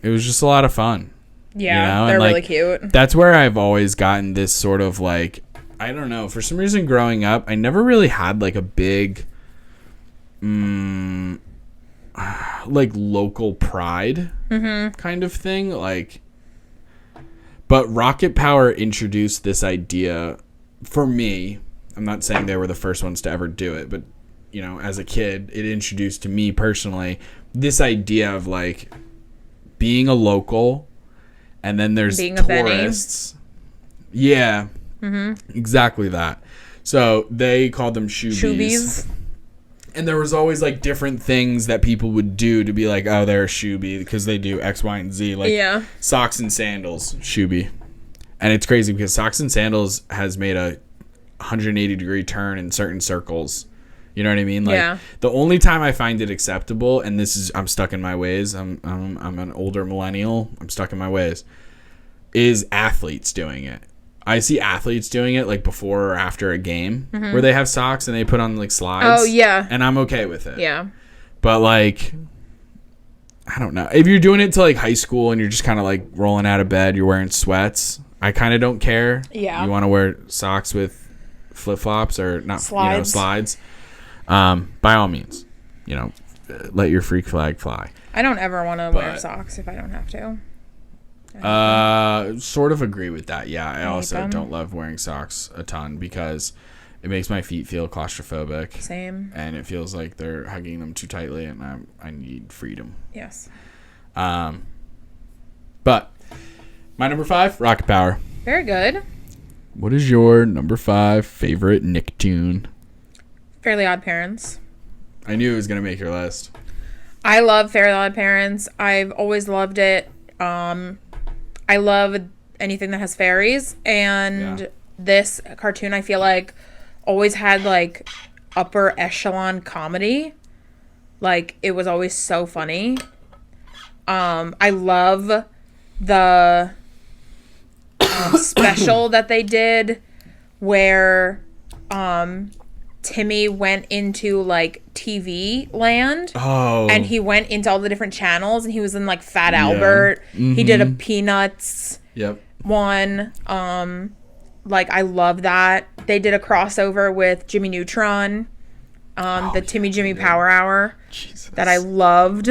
[SPEAKER 1] It was just a lot of fun.
[SPEAKER 2] Yeah,
[SPEAKER 1] you know?
[SPEAKER 2] They're
[SPEAKER 1] and, like,
[SPEAKER 2] really cute.
[SPEAKER 1] That's where I've always gotten this sort of like, I don't know, for some reason growing up, I never really had like a big like local pride kind of thing. Like, but Rocket Power introduced this idea for me. I'm not saying they were the first ones to ever do it, but, you know, as a kid, it introduced to me personally this idea of, like, being a local, and then there's
[SPEAKER 2] being
[SPEAKER 1] tourists. Yeah, exactly that. So they called them shoobies. And there was always, like, different things that people would do to be like, oh, they're a shoobie because they do X, Y, and Z. Like, socks and sandals, shoobie. And it's crazy because socks and sandals has made a 180-degree turn in certain circles. You know what I mean? Like, the only time I find it acceptable, and this is, I'm stuck in my ways. I'm an older millennial. I'm stuck in my ways. Is athletes doing it. I see athletes doing it like before or after a game where they have socks and they put on like slides.
[SPEAKER 2] Oh, yeah.
[SPEAKER 1] And I'm okay with it.
[SPEAKER 2] Yeah.
[SPEAKER 1] But like, I don't know. If you're doing it to like high school and you're just kind of like rolling out of bed, you're wearing sweats, I kind of don't care.
[SPEAKER 2] Yeah.
[SPEAKER 1] You want to wear socks with flip-flops or not, slides. By all means, let your freak flag fly.
[SPEAKER 2] I don't ever want to wear socks if I don't have to.
[SPEAKER 1] Sort of agree with that. Yeah, I also don't love wearing socks a ton because it makes my feet feel claustrophobic.
[SPEAKER 2] Same.
[SPEAKER 1] And it feels like they're hugging them too tightly, and I need freedom.
[SPEAKER 2] Yes.
[SPEAKER 1] But my number 5, Rocket Power.
[SPEAKER 2] Very good.
[SPEAKER 1] What is your number 5 favorite Nicktoon?
[SPEAKER 2] Fairly Odd Parents.
[SPEAKER 1] I knew it was gonna make your list.
[SPEAKER 2] I love Fairly Odd Parents. I've always loved it. I love anything that has fairies, and this cartoon I feel like always had like upper echelon comedy. Like, it was always so funny. I love the special that they did where Timmy went into like TV land. Oh. And he went into all the different channels and he was in like Fat Albert. Mm-hmm. He did a Peanuts one. Like, I love that. They did a crossover with Jimmy Neutron. The Timmy Jimmy Power Hour. Jesus. That I loved.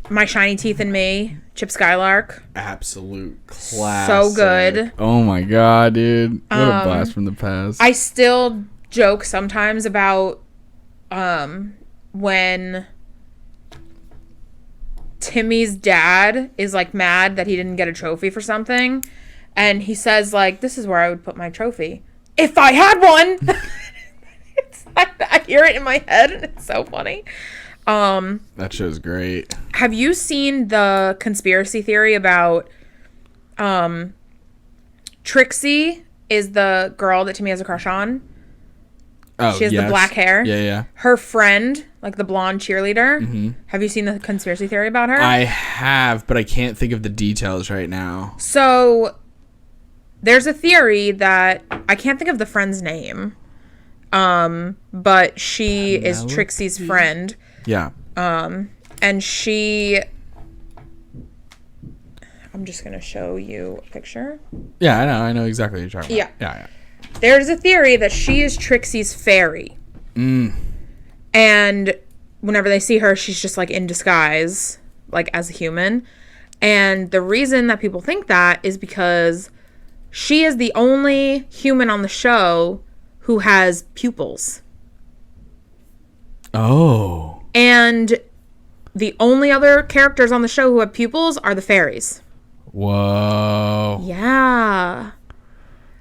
[SPEAKER 2] My Shiny Teeth and Me, Chip Skylark.
[SPEAKER 1] Absolute classic.
[SPEAKER 2] So good.
[SPEAKER 1] Oh my god, dude. What a blast from the past.
[SPEAKER 2] I still joke sometimes about when Timmy's dad is like mad that he didn't get a trophy for something, and he says like, "This is where I would put my trophy if I had one." I hear it in my head, and it's so funny.
[SPEAKER 1] That show's great.
[SPEAKER 2] Have you seen the conspiracy theory about Trixie is the girl that Timmy has a crush on?
[SPEAKER 1] Oh,
[SPEAKER 2] she has the black hair.
[SPEAKER 1] Yeah.
[SPEAKER 2] Her friend, like the blonde cheerleader. Mm-hmm. Have you seen the conspiracy theory about her?
[SPEAKER 1] I have, but I can't think of the details right now.
[SPEAKER 2] So there's a theory that I can't think of the friend's name, but she is Trixie's friend.
[SPEAKER 1] Yeah.
[SPEAKER 2] And she... I'm just going to show you a picture.
[SPEAKER 1] Yeah, I know exactly what you're talking about. Yeah.
[SPEAKER 2] There's a theory that she is Trixie's fairy. And whenever they see her, she's just like in disguise, like as a human. And the reason that people think that is because she is the only human on the show who has pupils.
[SPEAKER 1] Oh.
[SPEAKER 2] And the only other characters on the show who have pupils are the fairies.
[SPEAKER 1] Whoa.
[SPEAKER 2] Yeah.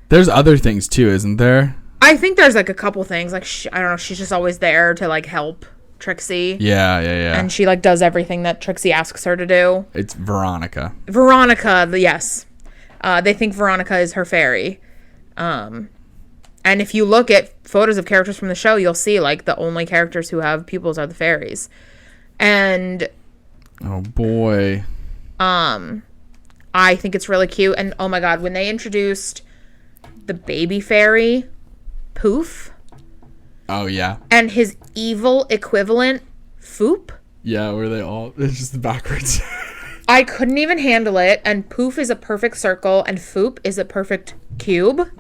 [SPEAKER 1] There's other things too, isn't there?
[SPEAKER 2] I think there's like a couple things. Like, I don't know, she's just always there to like help Trixie.
[SPEAKER 1] Yeah.
[SPEAKER 2] And she like does everything that Trixie asks her to do.
[SPEAKER 1] It's Veronica.
[SPEAKER 2] Yes. They think Veronica is her fairy. And if you look at photos of characters from the show, you'll see like the only characters who have pupils are the fairies. And
[SPEAKER 1] oh boy.
[SPEAKER 2] I think it's really cute. And oh my god, when they introduced the baby fairy, Poof.
[SPEAKER 1] Oh yeah.
[SPEAKER 2] And his evil equivalent, Foop.
[SPEAKER 1] Yeah, were they all? It's just the backwards.
[SPEAKER 2] I couldn't even handle it. And Poof is a perfect circle, and Foop is a perfect cube.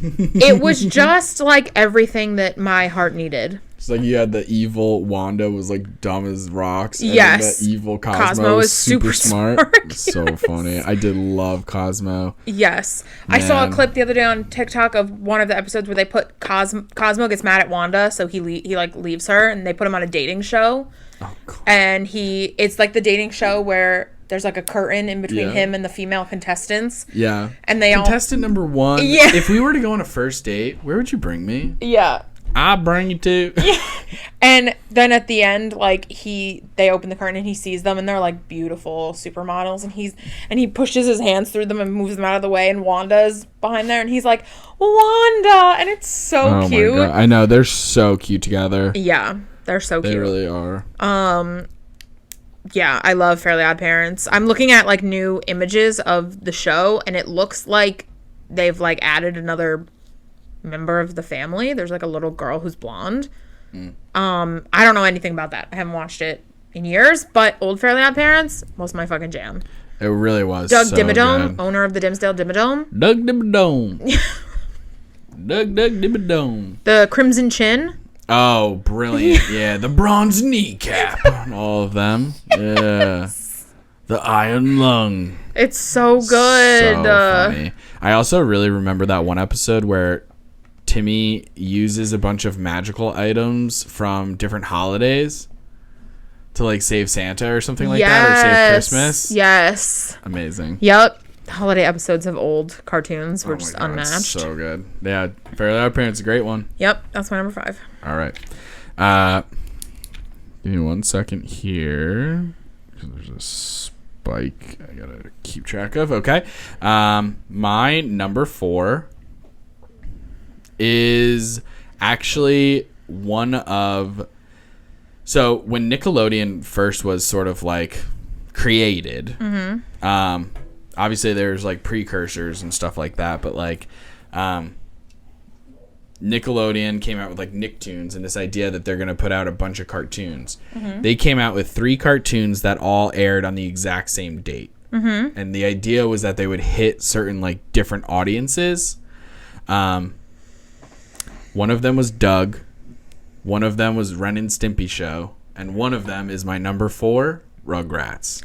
[SPEAKER 2] It was just like everything that my heart needed.
[SPEAKER 1] It's like you had the evil Wanda was like dumb as rocks. And
[SPEAKER 2] yes.
[SPEAKER 1] the evil Cosmo was super smart.
[SPEAKER 2] Yes.
[SPEAKER 1] So funny. I did love Cosmo.
[SPEAKER 2] Yes. Man. I saw a clip the other day on TikTok of one of the episodes where they put Cosmo gets mad at Wanda, so he like leaves her, and they put him on a dating show. Oh, God. And it's like the dating show where there's like a curtain in between him and the female contestants.
[SPEAKER 1] Yeah.
[SPEAKER 2] And they
[SPEAKER 1] Contestant number one.
[SPEAKER 2] Yeah.
[SPEAKER 1] If we were to go on a first date, where would you bring me?
[SPEAKER 2] Yeah.
[SPEAKER 1] I'll bring you to.
[SPEAKER 2] Yeah. And then at the end, like they open the curtain and he sees them and they're like beautiful supermodels, and he pushes his hands through them and moves them out of the way, and Wanda's behind there and he's like, Wanda, and it's so cute.
[SPEAKER 1] My God. I know, they're so cute together.
[SPEAKER 2] Yeah, they're so cute.
[SPEAKER 1] They really are.
[SPEAKER 2] Yeah, I love Fairly Odd Parents. I'm looking at like new images of the show, and it looks like they've like added another member of the family. There's like a little girl who's blonde. I don't know anything about that. I haven't watched it in years, but old Fairly Odd Parents was my fucking jam.
[SPEAKER 1] It really was.
[SPEAKER 2] Doug
[SPEAKER 1] so
[SPEAKER 2] Dimmadome,
[SPEAKER 1] good.
[SPEAKER 2] owner of the Dimsdale Dimmadome.
[SPEAKER 1] Doug Dimmadome. Doug Dimmadome.
[SPEAKER 2] The Crimson Chin.
[SPEAKER 1] Oh, brilliant. Yeah, the bronze kneecap. All of them. Yeah. The iron lung.
[SPEAKER 2] It's so good.
[SPEAKER 1] So funny. I also really remember that one episode where Timmy uses a bunch of magical items from different holidays to like save Santa or something like that, or save Christmas.
[SPEAKER 2] Yes.
[SPEAKER 1] Amazing.
[SPEAKER 2] Yep. Holiday episodes of old cartoons were just unmatched.
[SPEAKER 1] So good. Yeah, Fairly Odd Parents, a great one.
[SPEAKER 2] Yep, that's my number 5.
[SPEAKER 1] All right. Give me 1 second here. There's a spike I gotta keep track of. Okay. My number 4 is actually one of... So when Nickelodeon first was sort of like created, obviously there's like precursors and stuff like that, but like Nickelodeon came out with like Nicktoons and this idea that they're going to put out a bunch of cartoons. They came out with 3 cartoons that all aired on the exact same date. And the idea was that they would hit certain like different audiences. One of them was Doug. One of them was Ren and Stimpy Show. And one of them is my number 4, Rugrats.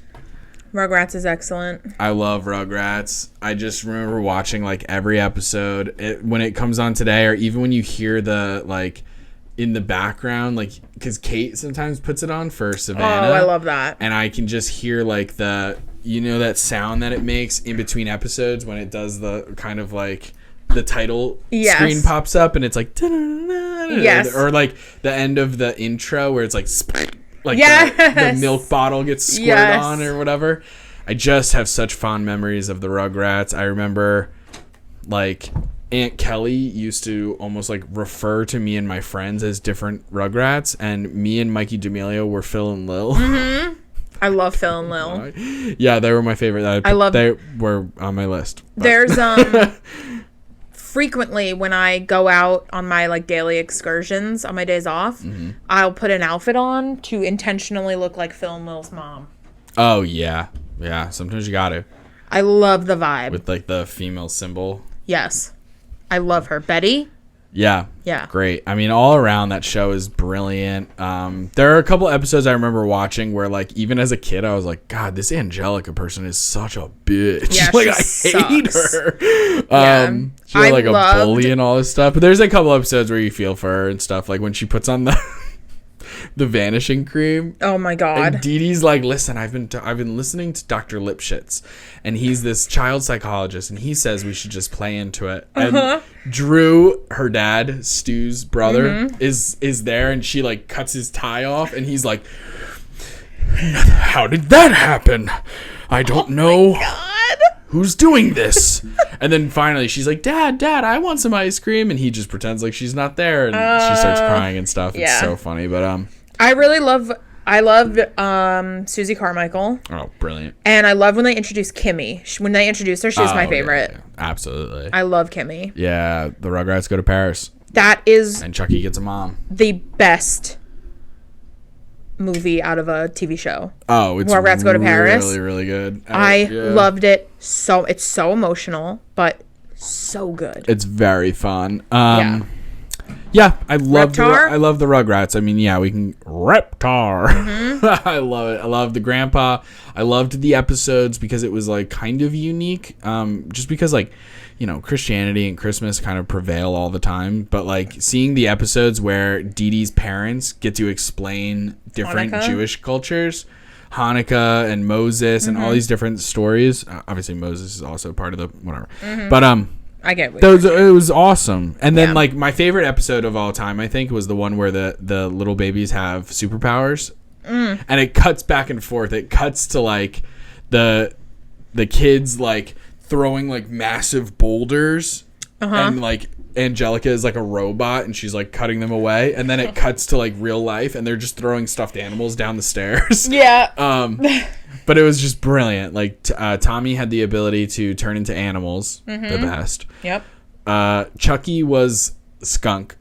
[SPEAKER 2] Rugrats is excellent.
[SPEAKER 1] I love Rugrats. I just remember watching like every episode when it comes on today, or even when you hear the like in the background, like, because Kate sometimes puts it on for Savannah.
[SPEAKER 2] Oh, I love that.
[SPEAKER 1] And I can just hear like that sound that it makes in between episodes when it does the kind of like the title screen pops up and it's like
[SPEAKER 2] yes,
[SPEAKER 1] or like the end of the intro where it's like the milk bottle gets squirted on or whatever. I just have such fond memories of the Rugrats. I remember like Aunt Kelly used to almost like refer to me and my friends as different Rugrats, and me and Mikey D'Amelio were Phil and Lil.
[SPEAKER 2] I love Phil and Lil.
[SPEAKER 1] Yeah, they were my favorite. They were on my list. But.
[SPEAKER 2] There's frequently when I go out on my like daily excursions on my days off, I'll put an outfit on to intentionally look like Phil and Lil's mom.
[SPEAKER 1] Oh yeah. Sometimes you got to.
[SPEAKER 2] I love the vibe
[SPEAKER 1] with like the female symbol.
[SPEAKER 2] Yes, I love her, Betty.
[SPEAKER 1] Yeah. Great. I mean, all around that show is brilliant. There are a couple episodes I remember watching where, like, even as a kid, I was like, God, this Angelica person is such a bitch.
[SPEAKER 2] Yeah,
[SPEAKER 1] like, I hate her. She's like a bully and all this stuff. But there's a couple episodes where you feel for her and stuff, like when she puts on the vanishing cream.
[SPEAKER 2] Oh my God.
[SPEAKER 1] And Dee Dee's like, listen, I've been listening to Dr. Lipschitz, and he's this child psychologist, and he says we should just play into it. And Drew, her dad, Stu's brother, is there, and she like cuts his tie off, and he's like, how did that happen? I don't know. Who's doing this? And then finally she's like, Dad, I want some ice cream. And he just pretends like she's not there. And she starts crying and stuff. It's so funny. But
[SPEAKER 2] I loved Susie Carmichael.
[SPEAKER 1] Oh, brilliant.
[SPEAKER 2] And I love when they introduced Kimmy. When they introduced her, she was my favorite.
[SPEAKER 1] Yeah. Absolutely.
[SPEAKER 2] I love Kimmy.
[SPEAKER 1] Yeah, the Rugrats go to Paris.
[SPEAKER 2] That is...
[SPEAKER 1] And Chucky gets a mom.
[SPEAKER 2] The best movie out of a TV show.
[SPEAKER 1] Oh, it's
[SPEAKER 2] Rugrats Go to Paris.
[SPEAKER 1] Really, really good.
[SPEAKER 2] I loved it. It's so emotional, but so good.
[SPEAKER 1] It's very fun. Yeah, I love the Rugrats. I mean, yeah, we can Reptar. I love it. I love the grandpa. I loved the episodes because it was like kind of unique. Just because like, you know, Christianity and Christmas kind of prevail all the time, but like seeing the episodes where Dee Dee's parents get to explain different Jewish cultures, Hanukkah and Moses and all these different stories. Obviously Moses is also part of the whatever. But
[SPEAKER 2] I get
[SPEAKER 1] it was awesome. And then like my favorite episode of all time, I think, was the one where the little babies have superpowers. And it cuts back and forth. It cuts to like the kids like throwing like massive boulders and like Angelica is like a robot and she's like cutting them away, and then it cuts to like real life and they're just throwing stuffed animals down the stairs. But it was just brilliant. Like Tommy had the ability to turn into animals, the best. Chucky was skunk.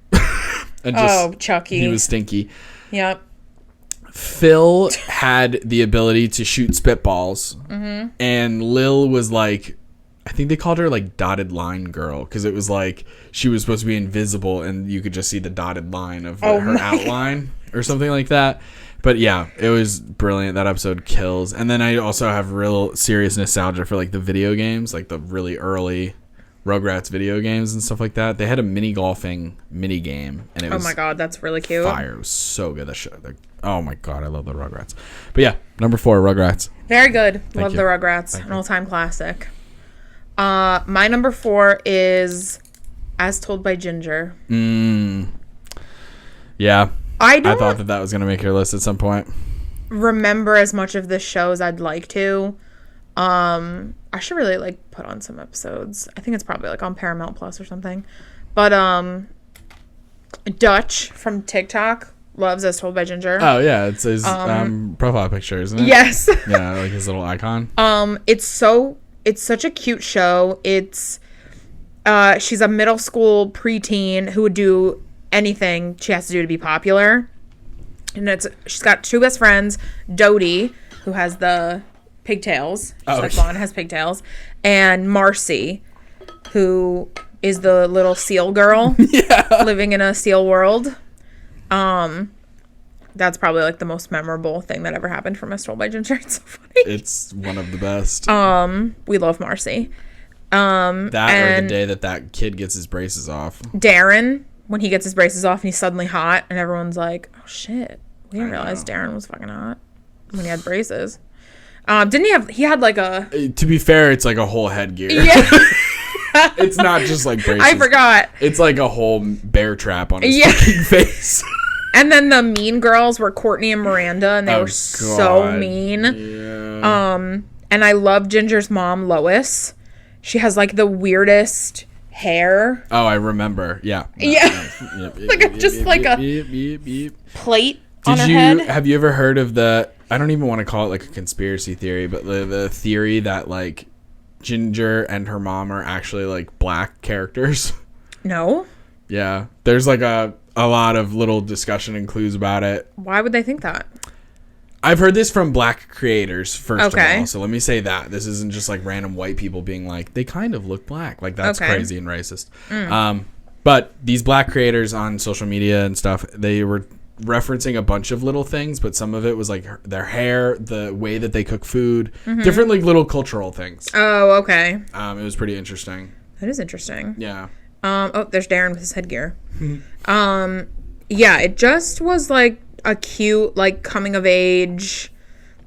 [SPEAKER 1] And
[SPEAKER 2] Chucky,
[SPEAKER 1] he was stinky. Phil had the ability to shoot spitballs, and Lil was like, I think they called her like dotted line girl, because it was like she was supposed to be invisible and you could just see the dotted line of her outline or something like that. But yeah, it was brilliant. That episode kills. And then I also have real serious nostalgia for like the video games, like the really early Rugrats video games and stuff like that. They had a mini golfing mini game, and it was
[SPEAKER 2] my God, that's really cute.
[SPEAKER 1] Fire. It was so good. That show. Oh my God, I love the Rugrats. But yeah, number 4, Rugrats.
[SPEAKER 2] Very good. Love the Rugrats. An all-time classic. My number 4 is As Told by Ginger.
[SPEAKER 1] Yeah. I thought that was going to make your list at some point.
[SPEAKER 2] Remember as much of this show as I'd like to. I should really like put on some episodes. I think it's probably like on Paramount Plus or something. But Dutch from TikTok loves As Told by Ginger.
[SPEAKER 1] Oh yeah, it's his profile picture, isn't it?
[SPEAKER 2] Yes.
[SPEAKER 1] Yeah, like his little icon.
[SPEAKER 2] It's such a cute show. It's she's a middle school preteen who would do anything she has to do to be popular. And she's got 2 best friends, Dodie, who has the pigtails. She's like blonde, has pigtails, and Marcy, who is the little seal girl living in a seal world. That's probably like the most memorable thing that ever happened from As Told by Ginger. It's so funny.
[SPEAKER 1] It's one of the best.
[SPEAKER 2] We love Marcy.
[SPEAKER 1] Or the day that kid gets his braces off.
[SPEAKER 2] Darren when he gets his braces off and he's suddenly hot, and everyone's like, "Oh shit, we didn't realize Darren was fucking hot when he had braces." Didn't he have? He had like a.
[SPEAKER 1] To be fair, it's like a whole headgear.
[SPEAKER 2] Yeah.
[SPEAKER 1] It's not just like braces.
[SPEAKER 2] I forgot.
[SPEAKER 1] It's like a whole bear trap on his fucking face.
[SPEAKER 2] And then the mean girls were Courtney and Miranda, and they were so mean.
[SPEAKER 1] Yeah.
[SPEAKER 2] And I love Ginger's mom, Lois. She has like the weirdest hair.
[SPEAKER 1] Oh, I remember. Yeah.
[SPEAKER 2] Yeah. Like just like a plate on her head.
[SPEAKER 1] Have you ever heard of the? I don't even want to call it like a conspiracy theory, but the theory that like Ginger and her mom are actually like black characters.
[SPEAKER 2] No.
[SPEAKER 1] Yeah. There's like a lot of little discussion and clues about it.
[SPEAKER 2] Why would they think that?
[SPEAKER 1] I've heard this from black creators, first of
[SPEAKER 2] Okay.
[SPEAKER 1] all. So let me say that. This isn't just like random white people being like, they kind of look black. Like, that's crazy and racist. But these black creators on social media and stuff, they were referencing a bunch of little things, but some of it was like their hair, the way that they cook food, different like little cultural things.
[SPEAKER 2] Oh, okay.
[SPEAKER 1] It was pretty interesting.
[SPEAKER 2] That is interesting.
[SPEAKER 1] Yeah.
[SPEAKER 2] Oh, there's Darren with his headgear. Yeah, it just was like a cute, like coming of age.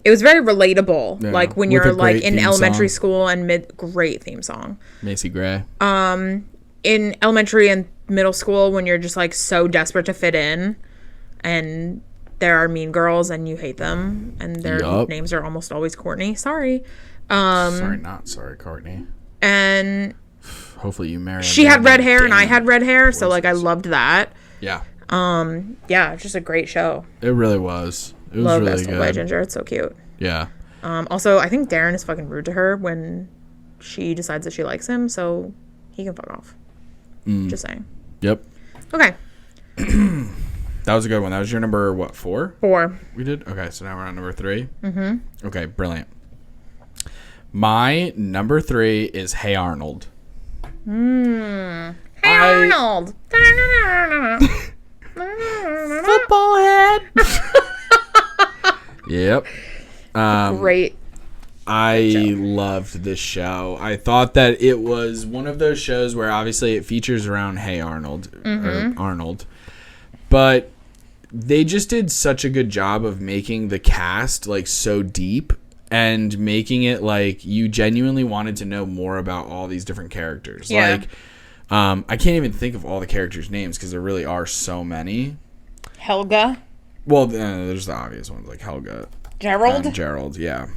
[SPEAKER 2] It was very relatable.
[SPEAKER 1] Yeah,
[SPEAKER 2] like when
[SPEAKER 1] with
[SPEAKER 2] you're
[SPEAKER 1] a
[SPEAKER 2] like
[SPEAKER 1] great
[SPEAKER 2] in
[SPEAKER 1] theme
[SPEAKER 2] elementary
[SPEAKER 1] song.
[SPEAKER 2] school and great theme song.
[SPEAKER 1] Macy Gray.
[SPEAKER 2] In elementary and middle school when you're just like so desperate to fit in and there are mean girls and you hate them and their names are almost always Courtney. Sorry.
[SPEAKER 1] Sorry, Courtney.
[SPEAKER 2] And
[SPEAKER 1] hopefully you marry.
[SPEAKER 2] She had red hair and I had red hair, so like I loved that.
[SPEAKER 1] Yeah.
[SPEAKER 2] Yeah, it's just a great show.
[SPEAKER 1] It really was. It was
[SPEAKER 2] Love
[SPEAKER 1] really
[SPEAKER 2] Best
[SPEAKER 1] good.
[SPEAKER 2] by Ginger. It's so cute.
[SPEAKER 1] Yeah.
[SPEAKER 2] Also, I think Darren is fucking rude to her when she decides that she likes him, so he can fuck off. Just saying.
[SPEAKER 1] Yep.
[SPEAKER 2] Okay.
[SPEAKER 1] That was a good one. That was your number, what, 4?
[SPEAKER 2] 4.
[SPEAKER 1] We did? Okay, so now we're on number 3. Mm-hmm. Okay, brilliant. My number 3 is Hey Arnold.
[SPEAKER 2] Hey Arnold.
[SPEAKER 1] Football head. Yep.
[SPEAKER 2] Great.
[SPEAKER 1] I loved this show. I thought that it was one of those shows where obviously it features around Hey Arnold or Arnold, but they just did such a good job of making the cast like so deep and making it like you genuinely wanted to know more about all these different characters.
[SPEAKER 2] Yeah.
[SPEAKER 1] Like, I can't even think of all the characters' names because there really are so many.
[SPEAKER 2] Helga.
[SPEAKER 1] Well, there's the obvious ones like Helga.
[SPEAKER 2] Gerald.
[SPEAKER 1] Gerald, yeah.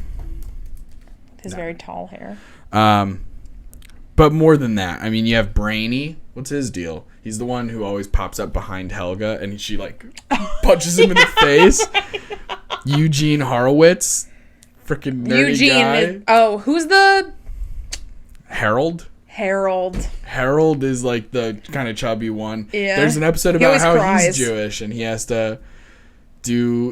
[SPEAKER 2] His very tall hair.
[SPEAKER 1] But more than that, I mean, you have Brainy. What's his deal? He's the one who always pops up behind Helga, and she like punches him in the face. Eugene Horowitz, freaking nerdy guy.
[SPEAKER 2] Who's the
[SPEAKER 1] Harold? Harold is like the kind of chubby one.
[SPEAKER 2] Yeah.
[SPEAKER 1] There's an episode about how
[SPEAKER 2] cries.
[SPEAKER 1] he's Jewish, and he has to do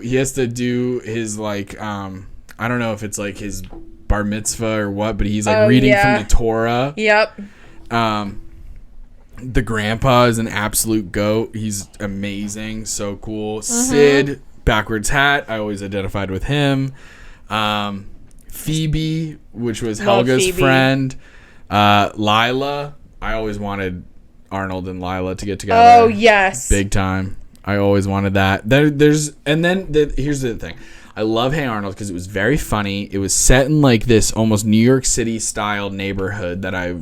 [SPEAKER 1] his like I don't know if it's like his bar mitzvah or what, but he's like reading from the Torah.
[SPEAKER 2] Yep.
[SPEAKER 1] The grandpa is an absolute goat. He's amazing, so cool. Sid, backwards hat. I always identified with him. Phoebe, which was Helga's friend. Lila. I always wanted Arnold and Lila to get together.
[SPEAKER 2] Oh yes.
[SPEAKER 1] Big time. I always wanted that. Here's the thing. I love Hey Arnold because it was very funny. It was set in like this almost New York City style neighborhood that I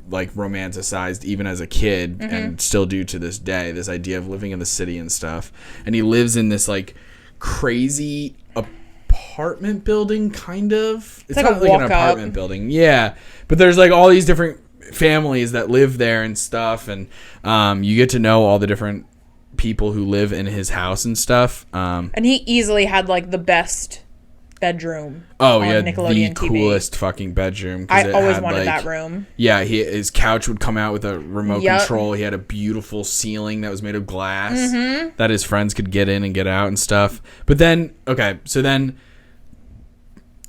[SPEAKER 1] like romanticized even as a kid and still do to this day. This idea of living in the city and stuff. And he lives in this like crazy apartment building kind of. It's
[SPEAKER 2] like
[SPEAKER 1] not
[SPEAKER 2] a
[SPEAKER 1] like an
[SPEAKER 2] walk
[SPEAKER 1] apartment
[SPEAKER 2] up.
[SPEAKER 1] building. Yeah. But there's like all these different families that live there and stuff. And you get to know all the different people who live in his house and stuff.
[SPEAKER 2] And he easily had like the best bedroom.
[SPEAKER 1] Oh
[SPEAKER 2] on
[SPEAKER 1] yeah,
[SPEAKER 2] Nickelodeon
[SPEAKER 1] the
[SPEAKER 2] TV.
[SPEAKER 1] coolest fucking bedroom.
[SPEAKER 2] I always wanted that room.
[SPEAKER 1] Yeah, his couch would come out with a remote
[SPEAKER 2] Yep.
[SPEAKER 1] control. He had a beautiful ceiling that was made of glass that his friends could get in and get out and stuff. But then,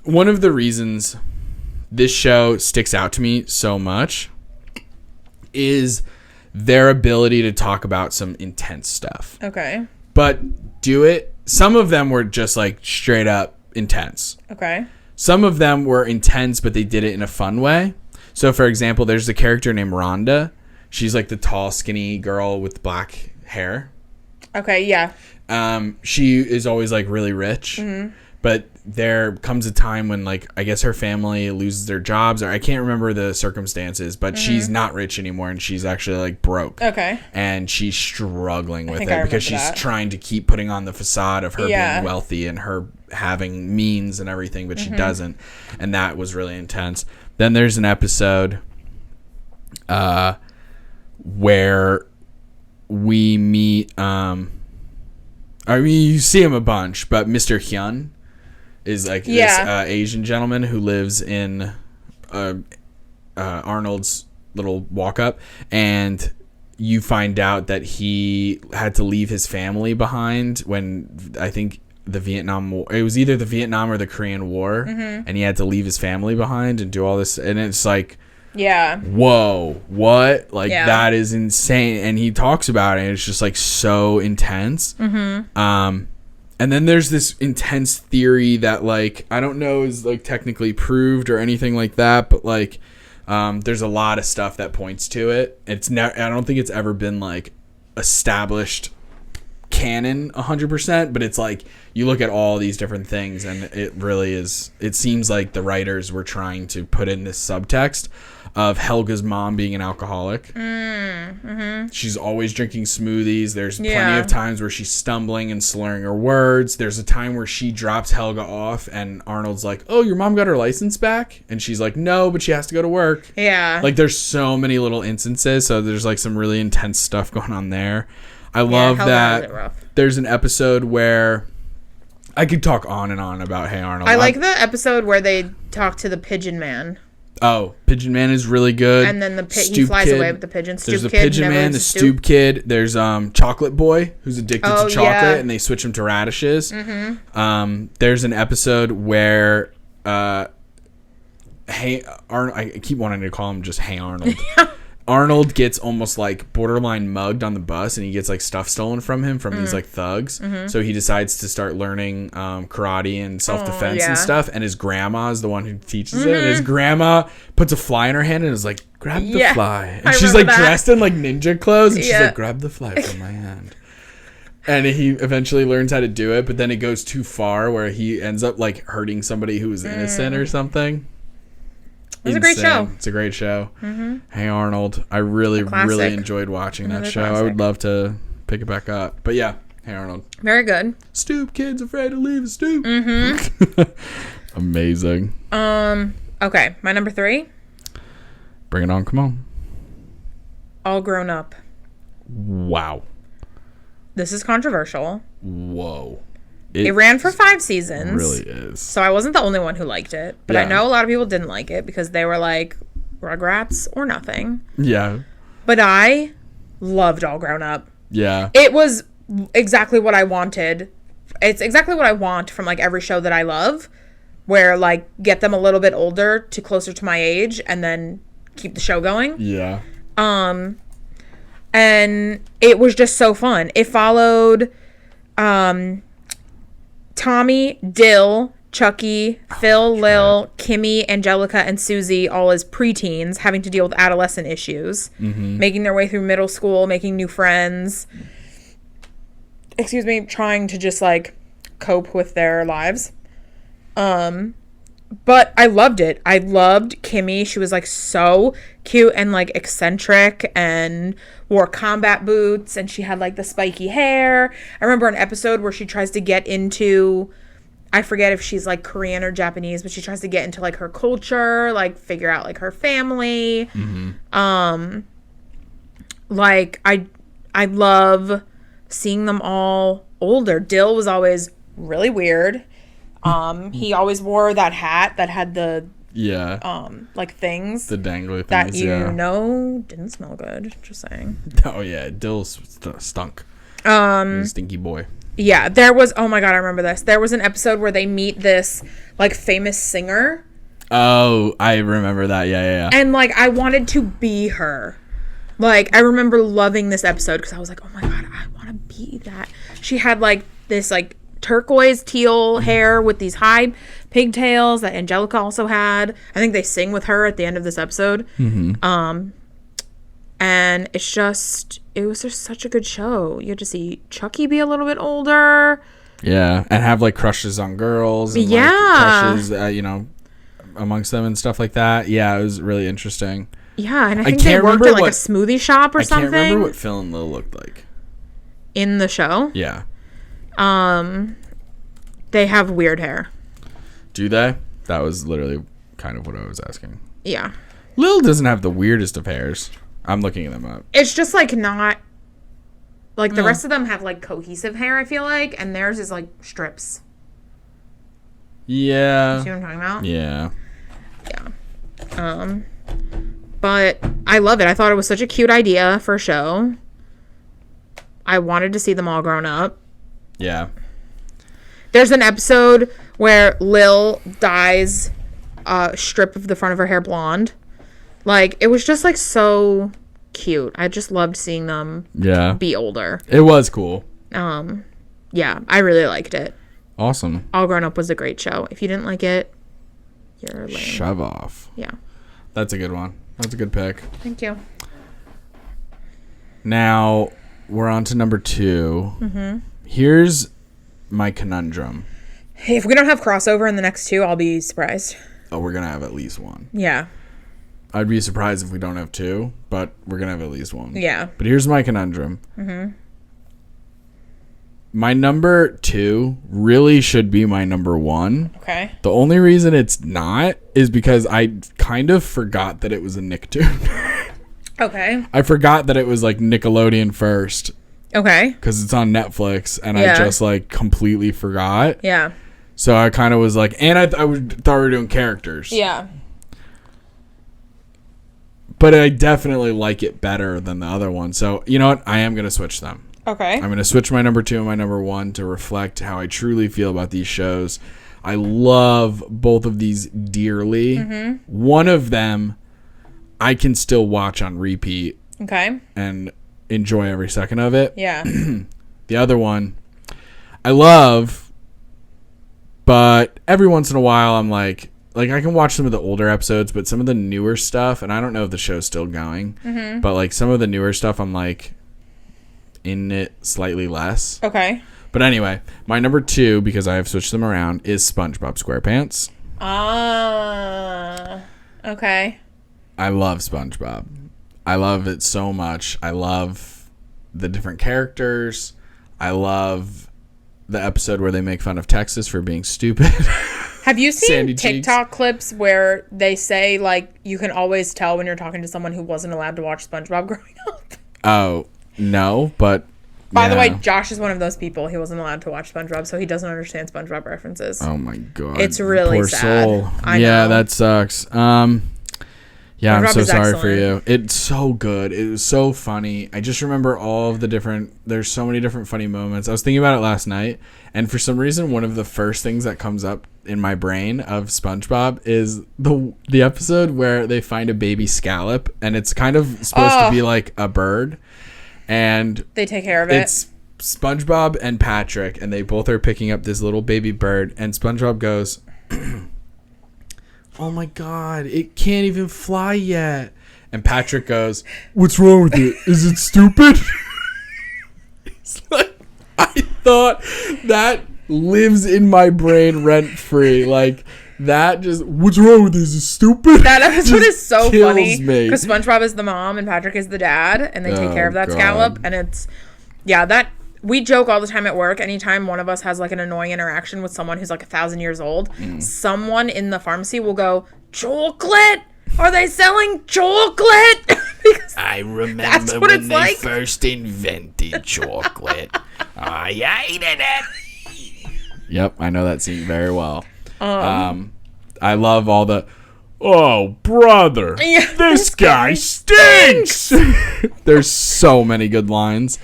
[SPEAKER 1] one of the reasons this show sticks out to me so much is their ability to talk about some intense stuff.
[SPEAKER 2] Okay.
[SPEAKER 1] But do it. Some of them were just like straight up intense.
[SPEAKER 2] Okay.
[SPEAKER 1] Some of them were intense, but they did it in a fun way. So, for example, there's a character named Rhonda, She's like the tall, skinny girl with black hair.
[SPEAKER 2] Okay, yeah.
[SPEAKER 1] She is always like really rich, but there comes a time when like I guess her family loses their jobs, or I can't remember the circumstances, but she's not rich anymore and she's actually like broke.
[SPEAKER 2] Okay.
[SPEAKER 1] And she's struggling with
[SPEAKER 2] think
[SPEAKER 1] it
[SPEAKER 2] I
[SPEAKER 1] because
[SPEAKER 2] remember
[SPEAKER 1] she's
[SPEAKER 2] that.
[SPEAKER 1] trying to keep putting on the facade of her
[SPEAKER 2] Yeah.
[SPEAKER 1] being wealthy and her having means and everything, but she doesn't. And that was really intense. Then there's an episode where we meet I mean, you see him a bunch, but Mr. Hyun is like this Asian gentleman who lives in Arnold's little walk-up, and you find out that he had to leave his family behind when I think the Vietnam War. It was either the Vietnam or the Korean War, and he had to leave his family behind and do all this, and it's like,
[SPEAKER 2] Yeah.
[SPEAKER 1] whoa, what? Like,
[SPEAKER 2] Yeah.
[SPEAKER 1] that is insane. And he talks about it, and it's just like so intense. And then there's this intense theory that like I don't know is like technically proved or anything like that, but like there's a lot of stuff that points to it. It's never, I don't think it's ever been like established canon 100%, but it's like you look at all these different things and it really is, it seems like the writers were trying to put in this subtext of Helga's mom being an alcoholic. She's always drinking smoothies. There's plenty of times where she's stumbling and slurring her words. There's a time where she drops Helga off and Arnold's like, oh, your mom got her license back? And she's like, no, but she has to go to work.
[SPEAKER 2] Yeah.
[SPEAKER 1] Like there's so many little instances. So there's like some really intense stuff going on there. I love
[SPEAKER 2] Helga
[SPEAKER 1] that
[SPEAKER 2] has it rough.
[SPEAKER 1] there's an episode where I could talk on and on about Hey Arnold.
[SPEAKER 2] I like the episode where they talk to the pigeon man.
[SPEAKER 1] Oh, Pigeon Man is really good.
[SPEAKER 2] And then he
[SPEAKER 1] Stoop
[SPEAKER 2] flies
[SPEAKER 1] Kid.
[SPEAKER 2] away with the pigeon. Stoop
[SPEAKER 1] There's the
[SPEAKER 2] Kid
[SPEAKER 1] Pigeon
[SPEAKER 2] never
[SPEAKER 1] Man,
[SPEAKER 2] eats
[SPEAKER 1] the
[SPEAKER 2] a
[SPEAKER 1] Stoop Kid. There's Chocolate Boy, who's addicted
[SPEAKER 2] Oh,
[SPEAKER 1] to chocolate,
[SPEAKER 2] yeah.
[SPEAKER 1] and they switch him to radishes. There's an episode where Hey Arnold, I keep wanting to call him just Hey Arnold. Arnold gets almost like borderline mugged on the bus, and he gets like stuff stolen from him from these like thugs. So he decides to start learning karate and self-defense and stuff, and his grandma is the one who teaches it, and his grandma puts a fly in her hand and is like, grab the fly, and she's like dressed in like ninja clothes, and she's like, grab the fly from my hand. And he eventually learns how to do it, but then it goes too far where he ends up like hurting somebody who was innocent or something.
[SPEAKER 2] It was a great show.
[SPEAKER 1] It's a great show. Hey Arnold. I really enjoyed watching that show. I would love to pick it back up. But yeah, Hey Arnold.
[SPEAKER 2] Very good.
[SPEAKER 1] Stoop Kid's afraid to leave a stoop. Amazing.
[SPEAKER 2] Okay, my number 3.
[SPEAKER 1] Bring it on. Come on.
[SPEAKER 2] All Grown Up.
[SPEAKER 1] Wow.
[SPEAKER 2] This is controversial.
[SPEAKER 1] Whoa.
[SPEAKER 2] It ran for 5 seasons.
[SPEAKER 1] Really is.
[SPEAKER 2] So I wasn't the only one who liked it. But I know a lot of people didn't like it because they were like, Rugrats or nothing.
[SPEAKER 1] Yeah.
[SPEAKER 2] But I loved All Grown Up.
[SPEAKER 1] Yeah.
[SPEAKER 2] It was exactly what I wanted. It's exactly what I want from like every show that I love, where like get them a little bit older to closer to my age and then keep the show going.
[SPEAKER 1] Yeah.
[SPEAKER 2] And it was just so fun. It followed Tommy, Dill, Chucky, Phil, Lil, Kimmy, Angelica, and Susie, all as preteens, having to deal with adolescent issues, making their way through middle school, making new friends. Trying to just like cope with their lives. But I loved it. I loved Kimmy. She was like so cute and like eccentric and wore combat boots, and she had like the spiky hair. I remember an episode where she tries to get into, I forget if she's like Korean or Japanese, but she tries to get into like her culture, like figure out like her family. Like I love seeing them all older. Dill was always really weird. He always wore that hat that had the like things,
[SPEAKER 1] the dangly things
[SPEAKER 2] that you know didn't smell good. Just saying.
[SPEAKER 1] Oh yeah, Dill stunk. Stinky boy.
[SPEAKER 2] Yeah, there was. Oh my god, I remember this. There was an episode where they meet this like famous singer.
[SPEAKER 1] Oh, I remember that. Yeah.
[SPEAKER 2] And like I wanted to be her. Like I remember loving this episode because I was like, oh my god, I want to be that. She had like this like turquoise teal hair with these high pigtails that Angelica also had. I think they sing with her at the end of this episode. And it was just such a good show. You had to see Chucky be a little bit older.
[SPEAKER 1] Yeah, and have like crushes on girls. And,
[SPEAKER 2] Yeah.
[SPEAKER 1] like, crushes, amongst them and stuff like that. Yeah, it was really interesting.
[SPEAKER 2] Yeah, and I think they
[SPEAKER 1] can't
[SPEAKER 2] worked
[SPEAKER 1] remember
[SPEAKER 2] at like a smoothie shop or something.
[SPEAKER 1] I can't remember what Phil and Lil looked like
[SPEAKER 2] in the show.
[SPEAKER 1] Yeah.
[SPEAKER 2] They have weird hair.
[SPEAKER 1] Do they? That was literally kind of what I was asking.
[SPEAKER 2] Yeah.
[SPEAKER 1] Lil doesn't have the weirdest of hairs. I'm looking them up.
[SPEAKER 2] It's just like not like the rest of them have like cohesive hair, I feel like, and theirs is like strips.
[SPEAKER 1] Yeah.
[SPEAKER 2] You see what I'm talking about?
[SPEAKER 1] Yeah.
[SPEAKER 2] Yeah. But I love it. I thought it was such a cute idea for a show. I wanted to see them all grown up.
[SPEAKER 1] Yeah.
[SPEAKER 2] There's an episode where Lil dyes a strip of the front of her hair blonde. Like, it was just like so cute. I just loved seeing them be older.
[SPEAKER 1] It was cool.
[SPEAKER 2] Yeah, I really liked it.
[SPEAKER 1] Awesome.
[SPEAKER 2] All Grown Up was a great show. If you didn't like it, you're lame.
[SPEAKER 1] Shove off.
[SPEAKER 2] Yeah.
[SPEAKER 1] That's a good one. That's a good pick.
[SPEAKER 2] Thank you.
[SPEAKER 1] Now, we're on to number 2. Mm-hmm. Here's my conundrum.
[SPEAKER 2] Hey, if we don't have crossover in the next 2, I'll be surprised.
[SPEAKER 1] Oh, we're going to have at least one.
[SPEAKER 2] Yeah.
[SPEAKER 1] I'd be surprised if we don't have 2, but we're going to have at least one.
[SPEAKER 2] Yeah.
[SPEAKER 1] But here's my conundrum. Mm-hmm. My number 2 really should be my number 1.
[SPEAKER 2] Okay.
[SPEAKER 1] The only reason it's not is because I kind of forgot that it was a Nicktoon.
[SPEAKER 2] Okay.
[SPEAKER 1] I forgot that it was like Nickelodeon first.
[SPEAKER 2] Okay.
[SPEAKER 1] Because it's on Netflix, and
[SPEAKER 2] Yeah.
[SPEAKER 1] I just like completely forgot.
[SPEAKER 2] Yeah.
[SPEAKER 1] So I kind of was like, and I thought we were doing characters.
[SPEAKER 2] Yeah.
[SPEAKER 1] But I definitely like it better than the other one. So you know what? I am going to switch them.
[SPEAKER 2] Okay.
[SPEAKER 1] I'm going to switch my number 2 and my number 1 to reflect how I truly feel about these shows. I love both of these dearly. Mm-hmm. One of them I can still watch on repeat.
[SPEAKER 2] Okay.
[SPEAKER 1] And enjoy every second of it.
[SPEAKER 2] Yeah.
[SPEAKER 1] The other one I love, but every once in a while I'm like I can watch some of the older episodes, but some of the newer stuff, and I don't know if the show's still going, but like some of the newer stuff I'm like in it slightly less.
[SPEAKER 2] Okay.
[SPEAKER 1] But anyway, my number 2, because I have switched them around, is SpongeBob SquarePants.
[SPEAKER 2] Okay.
[SPEAKER 1] I love SpongeBob. I love it so much. I love the different characters. I love the episode where they make fun of Texas for being stupid.
[SPEAKER 2] Have you seen
[SPEAKER 1] Sandy
[SPEAKER 2] TikTok
[SPEAKER 1] cheeks.
[SPEAKER 2] clips where they say, like, you can always tell when you're talking to someone who wasn't allowed to watch SpongeBob growing up?
[SPEAKER 1] Oh, no, but...
[SPEAKER 2] By the
[SPEAKER 1] yeah.
[SPEAKER 2] way, Josh is one of those people. He wasn't allowed to watch SpongeBob, so he doesn't understand SpongeBob references.
[SPEAKER 1] Oh, my God.
[SPEAKER 2] It's really
[SPEAKER 1] Poor
[SPEAKER 2] sad.
[SPEAKER 1] soul.
[SPEAKER 2] I
[SPEAKER 1] yeah,
[SPEAKER 2] know.
[SPEAKER 1] that sucks. Yeah, I'm
[SPEAKER 2] SpongeBob
[SPEAKER 1] so
[SPEAKER 2] is
[SPEAKER 1] sorry for
[SPEAKER 2] excellent.
[SPEAKER 1] you. It's so good. It was so funny. I just remember all of the different... There's so many different funny moments. I was thinking about it last night, and for some reason, one of the first things that comes up in my brain of SpongeBob is the episode where they find a baby scallop, and it's kind of supposed to be like a bird, and
[SPEAKER 2] They take care of it.
[SPEAKER 1] it's SpongeBob and Patrick, and they both are picking up this little baby bird, and SpongeBob goes, "Oh my God, it can't even fly yet." And Patrick goes, "What's wrong with it? Is it stupid?" It's like, I thought that lives in my brain rent free. Like, that just, what's wrong with this? Is it stupid?
[SPEAKER 2] That episode
[SPEAKER 1] Just
[SPEAKER 2] is so
[SPEAKER 1] kills
[SPEAKER 2] funny
[SPEAKER 1] me.
[SPEAKER 2] because SpongeBob is the mom and Patrick is the dad, and they take care of that
[SPEAKER 1] God.
[SPEAKER 2] scallop. And it's, that we joke all the time at work. Anytime one of us has like an annoying interaction with someone who's like 1,000 years old, someone in the pharmacy will go, "Chocolate? Are they selling chocolate?" Because
[SPEAKER 5] I remember
[SPEAKER 2] that's what
[SPEAKER 5] when
[SPEAKER 2] it's
[SPEAKER 5] they
[SPEAKER 2] like.
[SPEAKER 5] first invented chocolate. I hated it.
[SPEAKER 1] Yep, I know that scene very well. I love all the, "Oh, brother,
[SPEAKER 2] Yeah,
[SPEAKER 1] this guy stinks." There's so many good lines.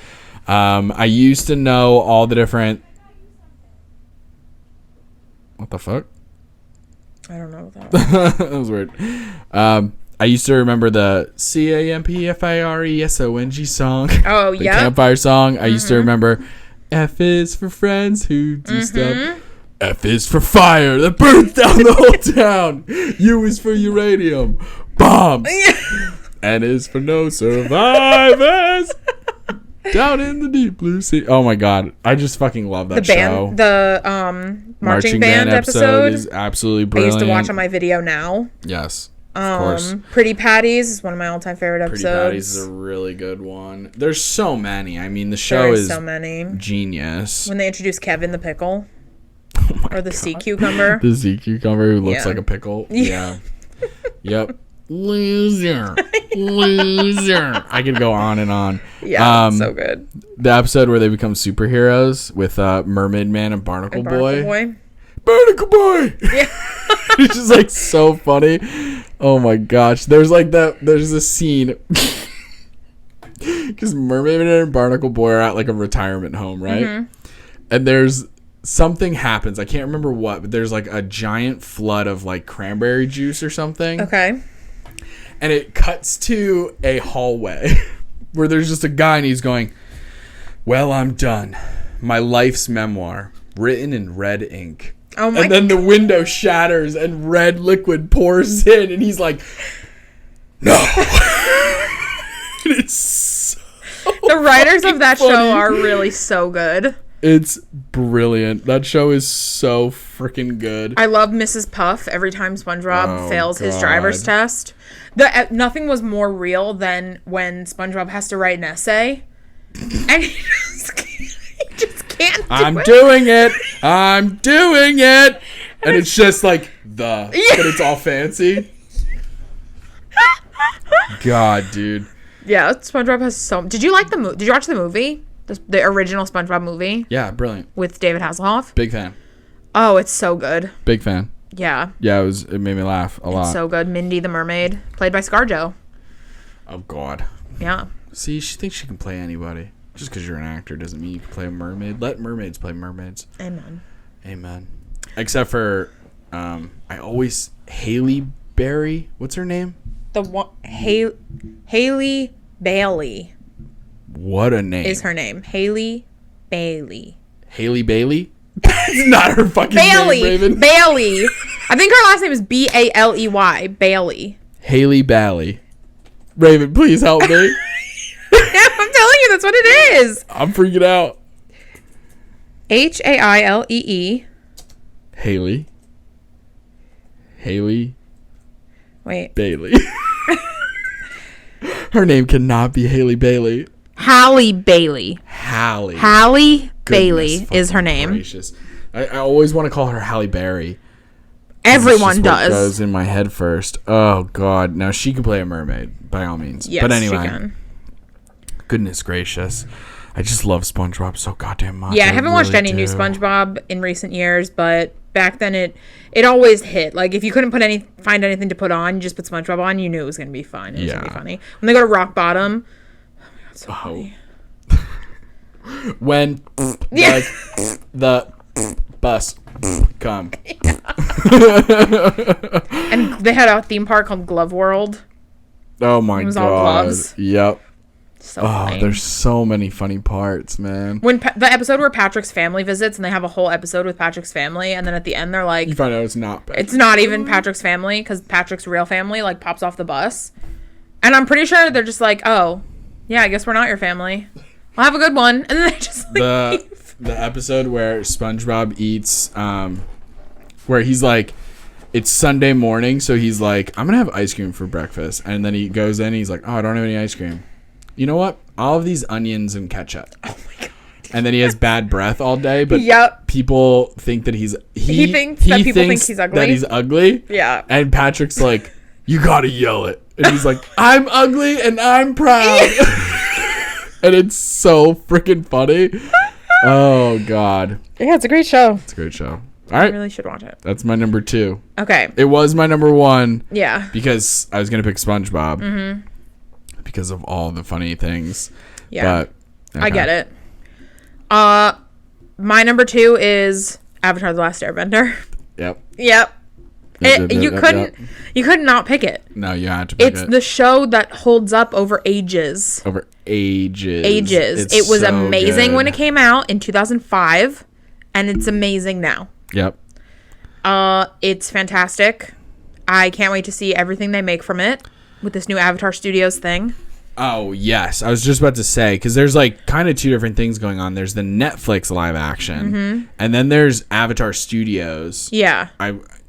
[SPEAKER 1] I used to know all the different... What the fuck?
[SPEAKER 2] I don't know what that was.
[SPEAKER 1] That was weird. I used to remember the CAMPFIRESONG song.
[SPEAKER 2] Oh,
[SPEAKER 1] The
[SPEAKER 2] yeah.
[SPEAKER 1] campfire song. I used to remember F is for friends who do stuff. F is for fire that burns down the whole town. U is for uranium. Bombs. N is for no survivors. Down in the deep blue sea. Oh my god, I just fucking love that show.
[SPEAKER 2] The marching band episode
[SPEAKER 1] is absolutely brilliant.
[SPEAKER 2] I used to watch on my video now.
[SPEAKER 1] Yes, of course.
[SPEAKER 2] Pretty Patties is one of my all-time favorite episodes.
[SPEAKER 1] Pretty Patties is a really good one. There's so many. I mean, the show is
[SPEAKER 2] so many.
[SPEAKER 1] Genius.
[SPEAKER 2] When they introduce Kevin the pickle, or the sea cucumber.
[SPEAKER 1] The sea cucumber who looks like a pickle. Yeah. Yep. Loser. I could go on and on.
[SPEAKER 2] Yeah, so good.
[SPEAKER 1] The episode where they become superheroes with Mermaid Man and Barnacle Boy. Barnacle Boy.
[SPEAKER 2] Yeah.
[SPEAKER 1] It's just like so funny. Oh my gosh. There's a scene because Mermaid Man and Barnacle Boy are at like a retirement home, right? Mm-hmm. And there's something happens. I can't remember what, but there's like a giant flood of like cranberry juice or something.
[SPEAKER 2] Okay.
[SPEAKER 1] And it cuts to a hallway where there's just a guy and he's going, "Well, I'm done. My life's memoir, written in red ink."
[SPEAKER 2] Oh my
[SPEAKER 1] And then the window shatters and red liquid pours in and he's like, "No." And it's so
[SPEAKER 2] the writers of that
[SPEAKER 1] funny.
[SPEAKER 2] show are really so good.
[SPEAKER 1] It's brilliant. That show is so freaking good.
[SPEAKER 2] I love Mrs. Puff every time SpongeBob fails his driver's test. Nothing was more real than when SpongeBob has to write an essay, and he just can't do
[SPEAKER 1] I'm
[SPEAKER 2] it.
[SPEAKER 1] doing it, and it's just like but it's all fancy. God, dude.
[SPEAKER 2] Yeah, SpongeBob has so. Did you like the movie? Did you watch the movie? The original SpongeBob movie?
[SPEAKER 1] Yeah, brilliant.
[SPEAKER 2] With David Hasselhoff?
[SPEAKER 1] Big fan.
[SPEAKER 2] Oh, it's so good.
[SPEAKER 1] Big fan.
[SPEAKER 2] Yeah.
[SPEAKER 1] Yeah, it made me laugh a lot.
[SPEAKER 2] It's so good. Mindy the Mermaid, played by ScarJo.
[SPEAKER 1] Oh, God.
[SPEAKER 2] Yeah.
[SPEAKER 1] See, she thinks she can play anybody. Just because you're an actor doesn't mean you can play a mermaid. Let mermaids play mermaids. Amen. Except for, Haley Berry. What's her name?
[SPEAKER 2] The one, Haley Bailey.
[SPEAKER 1] What a name.
[SPEAKER 2] Is her name. Haley Bailey.
[SPEAKER 1] Haley Bailey? It's not her fucking
[SPEAKER 2] Bailey.
[SPEAKER 1] name, Raven.
[SPEAKER 2] Bailey. I think her last name is Baley. Bailey.
[SPEAKER 1] Haley Bailey. Raven, please help me.
[SPEAKER 2] Yeah, I'm telling you, that's what it is.
[SPEAKER 1] I'm freaking out.
[SPEAKER 2] Haile.
[SPEAKER 1] Haley
[SPEAKER 2] Wait.
[SPEAKER 1] Bailey. Her name cannot be Haley Bailey.
[SPEAKER 2] Halle Bailey.
[SPEAKER 1] Halle
[SPEAKER 2] Bailey is her name.
[SPEAKER 1] Gracious. I always want to call her Halle Berry.
[SPEAKER 2] Everyone
[SPEAKER 1] What
[SPEAKER 2] does.
[SPEAKER 1] goes in my head first. Oh God! Now she can play a mermaid by all means.
[SPEAKER 2] Yes,
[SPEAKER 1] but anyway,
[SPEAKER 2] she can.
[SPEAKER 1] Goodness gracious, I just love SpongeBob so goddamn much.
[SPEAKER 2] Yeah, I haven't watched any new SpongeBob in recent years, but back then it always hit. Like if you couldn't find anything to put on, you just put SpongeBob on, you knew it was gonna be fun. It was gonna be funny. When they go to Rock Bottom, oh my God, so funny.
[SPEAKER 1] When the bus come.
[SPEAKER 2] And they had a theme park called Glove World.
[SPEAKER 1] Oh my
[SPEAKER 2] It was
[SPEAKER 1] God.
[SPEAKER 2] all gloves.
[SPEAKER 1] Yep.
[SPEAKER 2] So funny.
[SPEAKER 1] There's so many funny parts, man.
[SPEAKER 2] When the episode where Patrick's family visits, and they have a whole episode with Patrick's family, and then at the end they're like,
[SPEAKER 1] You find out it's not bad.
[SPEAKER 2] it's not even Patrick's family because Patrick's real family like pops off the bus, and I'm pretty sure they're just like, oh, yeah, I guess we're not your family. Well, have a good one, and then they just like
[SPEAKER 1] the episode where SpongeBob eats, where he's like, it's Sunday morning, so he's like, I'm gonna have ice cream for breakfast, and then he goes in, and he's like, oh, I don't have any ice cream. You know what? All of these onions and ketchup. Oh my God. And then he has bad breath all day, but people think that he thinks that people think he's ugly. That he's ugly.
[SPEAKER 2] Yeah.
[SPEAKER 1] And Patrick's like, you gotta yell it. And he's like, I'm ugly and I'm proud. And it's so freaking funny. Oh God.
[SPEAKER 2] Yeah, it's a great show.
[SPEAKER 1] It's a great show. All right.
[SPEAKER 2] I really should watch it.
[SPEAKER 1] That's my number 2.
[SPEAKER 2] Okay.
[SPEAKER 1] It was my number 1.
[SPEAKER 2] Yeah.
[SPEAKER 1] Because I was gonna pick SpongeBob. Mm-hmm. Because of all the funny things.
[SPEAKER 2] Yeah.
[SPEAKER 1] But
[SPEAKER 2] I get it. My number 2 is Avatar: The Last Airbender.
[SPEAKER 1] Yep.
[SPEAKER 2] You could not pick it.
[SPEAKER 1] No, you had to pick it.
[SPEAKER 2] It's the show that holds up over ages.
[SPEAKER 1] Over ages.
[SPEAKER 2] It was
[SPEAKER 1] so
[SPEAKER 2] amazing
[SPEAKER 1] good.
[SPEAKER 2] when it came out in 2005, and it's amazing now.
[SPEAKER 1] Yep.
[SPEAKER 2] It's fantastic. I can't wait to see everything they make from it. with this new Avatar Studios thing.
[SPEAKER 1] Oh, yes. I was just about to say, because there's like kind of two different things going on. There's the Netflix live action, and then there's Avatar Studios.
[SPEAKER 2] Yeah.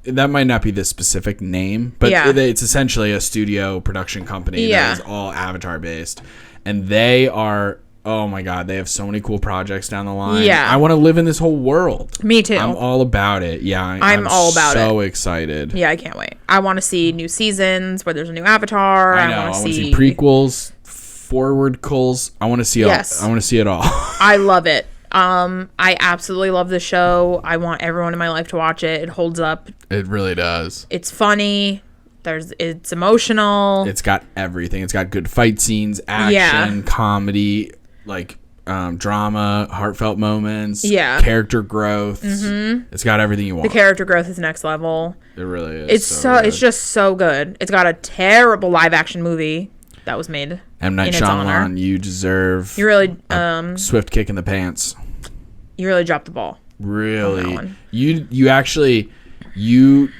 [SPEAKER 1] That might not be the specific name, but it's essentially a studio production company that is all Avatar based. And they are, oh my God, they have so many cool projects down the line.
[SPEAKER 2] Yeah.
[SPEAKER 1] I want to live in this whole world.
[SPEAKER 2] Me too.
[SPEAKER 1] I'm all about it. Yeah.
[SPEAKER 2] I'm all about it.
[SPEAKER 1] So excited.
[SPEAKER 2] Yeah, I can't wait. I want to see new seasons where there's a new Avatar.
[SPEAKER 1] I know. I want to see prequels, forward culls. I want to see I want to see it all.
[SPEAKER 2] I love it. I absolutely love the show. I want everyone in my life to watch it. It holds up.
[SPEAKER 1] It really does.
[SPEAKER 2] It's funny. It's emotional.
[SPEAKER 1] It's got everything. It's got good fight scenes, action, comedy, like drama, heartfelt moments, character growth. It's got everything you want.
[SPEAKER 2] The character growth is next level.
[SPEAKER 1] It really is.
[SPEAKER 2] It's just so good. It's got a terrible live action movie that was made.
[SPEAKER 1] M. Night Shyamalan, you deserve
[SPEAKER 2] a
[SPEAKER 1] swift kick in the pants.
[SPEAKER 2] You really dropped the ball.
[SPEAKER 1] Really? You actually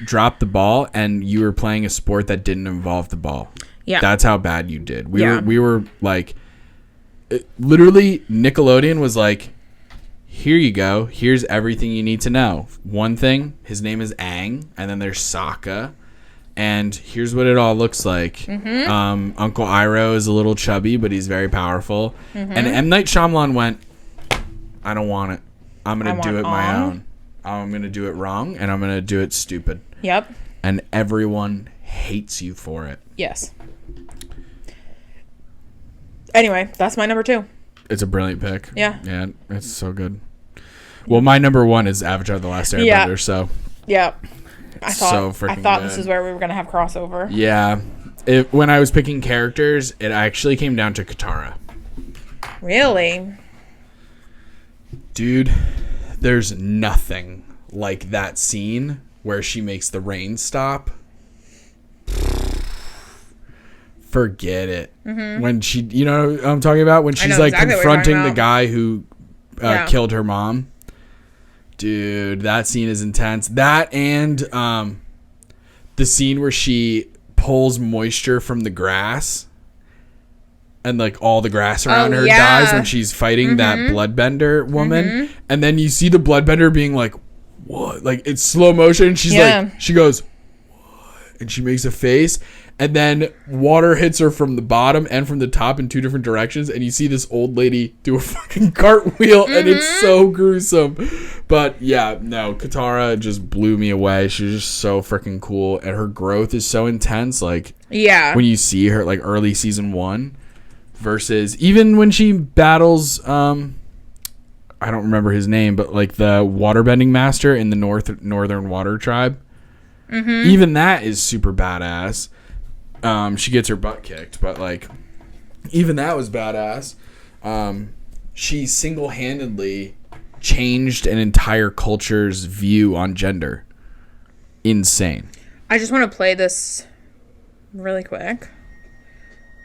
[SPEAKER 1] dropped the ball and you were playing a sport that didn't involve the ball.
[SPEAKER 2] Yeah.
[SPEAKER 1] That's how bad you did. We were like literally Nickelodeon was like, here you go. Here's everything you need to know. One thing, his name is Aang, and then there's Sokka. And here's what it all looks like. Uncle Iroh is a little chubby, but he's very powerful. And M. Night Shyamalan went, I don't want it. I'm going to do it my own. I'm going to do it wrong, and I'm going to do it stupid.
[SPEAKER 2] Yep.
[SPEAKER 1] And everyone hates you for it.
[SPEAKER 2] Yes. Anyway, that's my number 2.
[SPEAKER 1] It's a brilliant pick.
[SPEAKER 2] Yeah.
[SPEAKER 1] Yeah, it's so good. Well, my number 1 is Avatar The Last Airbender, so...
[SPEAKER 2] Yeah. I thought
[SPEAKER 1] good.
[SPEAKER 2] This is where we were going to have crossover.
[SPEAKER 1] Yeah. When I was picking characters, it actually came down to Katara.
[SPEAKER 2] Really?
[SPEAKER 1] Dude, there's nothing like that scene where she makes the rain stop. Forget it. When she, you know what I'm talking about? When she's like confronting the guy who killed her mom. Dude, that scene is intense. That and the scene where she pulls moisture from the grass and like all the grass around her dies when she's fighting that bloodbender woman. And then you see the bloodbender being like, what? Like it's slow motion. She's like, she goes, what? And she makes a face. And then water hits her from the bottom and from the top in 2 different directions. And you see this old lady do a fucking cartwheel. And it's so gruesome. But yeah, no, Katara just blew me away. She's just so freaking cool. And her growth is so intense. Like, when you see her, like, early season 1 versus even when she battles, I don't remember his name, but like the waterbending master in the Northern Water Tribe. Even that is super badass. She gets her butt kicked, but like even that was badass. She single-handedly changed an entire culture's view on gender. Insane.
[SPEAKER 2] I just want to play this really quick.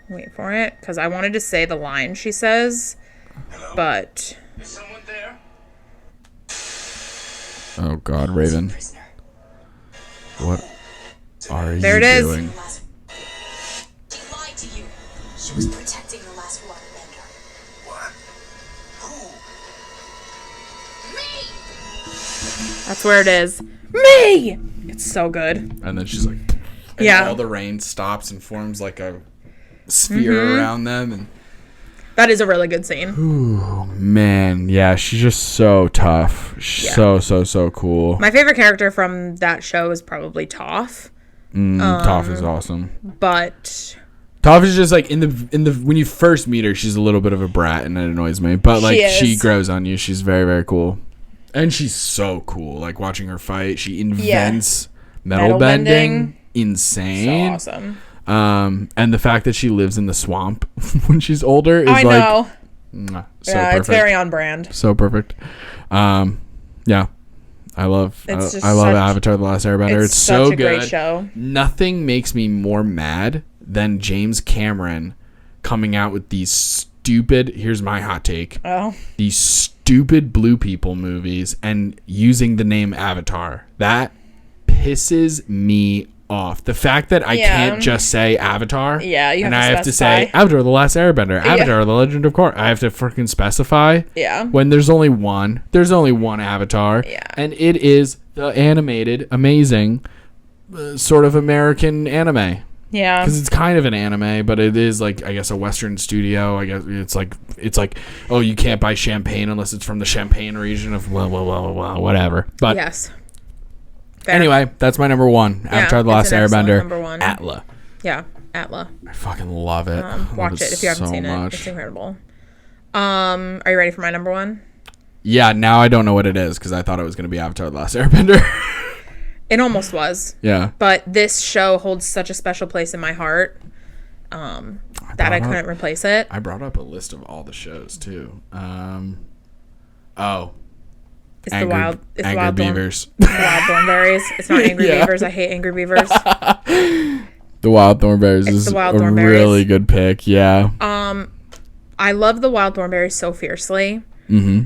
[SPEAKER 2] Wait for it, because I wanted to say the line she says, but...
[SPEAKER 6] Is someone there?
[SPEAKER 1] Oh God, Raven. What are you
[SPEAKER 2] There it is.
[SPEAKER 1] doing?
[SPEAKER 6] She lied to you. She was protecting the last waterbender. What? Who? Me!
[SPEAKER 2] That's where it is. Me! It's so good.
[SPEAKER 1] And then she's like, and all the rain stops and forms like a sphere around them. And
[SPEAKER 2] that is a really good scene.
[SPEAKER 1] ooh, man, yeah, she's just so tough. So cool.
[SPEAKER 2] My favorite character from that show is probably Toph.
[SPEAKER 1] Toph is awesome.
[SPEAKER 2] But
[SPEAKER 1] Toph is just like in the when you first meet her, she's a little bit of a brat and it annoys me. But like she grows on you. She's very, very cool. And she's so cool. Like watching her fight, she invents metal bending. Insane.
[SPEAKER 2] So awesome.
[SPEAKER 1] And the fact that she lives in the swamp when she's older is
[SPEAKER 2] I know.
[SPEAKER 1] So
[SPEAKER 2] yeah,
[SPEAKER 1] perfect.
[SPEAKER 2] it's very on brand.
[SPEAKER 1] So perfect. Yeah. I love Avatar The Last Airbender. It's so
[SPEAKER 2] such a
[SPEAKER 1] good.
[SPEAKER 2] great show.
[SPEAKER 1] Nothing makes me more mad than James Cameron coming out with these stupid, here's my hot take.
[SPEAKER 2] Oh.
[SPEAKER 1] These stupid blue people movies and using the name Avatar. That pisses me off. The fact that I
[SPEAKER 2] Yeah.
[SPEAKER 1] can't just say Avatar.
[SPEAKER 2] Yeah, you have
[SPEAKER 1] and
[SPEAKER 2] to
[SPEAKER 1] I have to say
[SPEAKER 2] specify.
[SPEAKER 1] Avatar: The Last Airbender, Avatar: The Legend of Korra. I have to freaking specify.
[SPEAKER 2] Yeah.
[SPEAKER 1] When there's only one. There's only one Avatar.
[SPEAKER 2] Yeah.
[SPEAKER 1] And it is the animated, amazing, sort of American anime.
[SPEAKER 2] Yeah.
[SPEAKER 1] Because it's kind of an anime, but it is like, I guess, a Western studio. I guess it's like, oh, you can't buy champagne unless it's from the Champagne region of whatever. But
[SPEAKER 2] Yes. Fair.
[SPEAKER 1] anyway, that's my number one. Avatar: The
[SPEAKER 2] it's
[SPEAKER 1] Last
[SPEAKER 2] an excellent
[SPEAKER 1] Airbender.
[SPEAKER 2] number one.
[SPEAKER 1] Atla.
[SPEAKER 2] Yeah. Atla.
[SPEAKER 1] I fucking love it. I love
[SPEAKER 2] Watch it if you haven't
[SPEAKER 1] so
[SPEAKER 2] seen it.
[SPEAKER 1] much.
[SPEAKER 2] It's incredible. Are you ready for my number one?
[SPEAKER 1] Yeah, now I don't know what it is because I thought it was going to be Avatar: The Last Airbender.
[SPEAKER 2] It almost was.
[SPEAKER 1] Yeah.
[SPEAKER 2] But this show holds such a special place in my heart that I couldn't replace it.
[SPEAKER 1] I brought up a list of all the shows too.
[SPEAKER 2] It's the wild
[SPEAKER 1] Beavers.
[SPEAKER 2] The wild thornberries. It's not angry
[SPEAKER 1] Yeah.
[SPEAKER 2] beavers. I hate angry beavers.
[SPEAKER 1] The Wild Thornberries is
[SPEAKER 2] the Wild
[SPEAKER 1] a
[SPEAKER 2] Thornberries.
[SPEAKER 1] really good pick. Yeah.
[SPEAKER 2] I love the wild thornberries so fiercely.
[SPEAKER 1] Mm-hmm.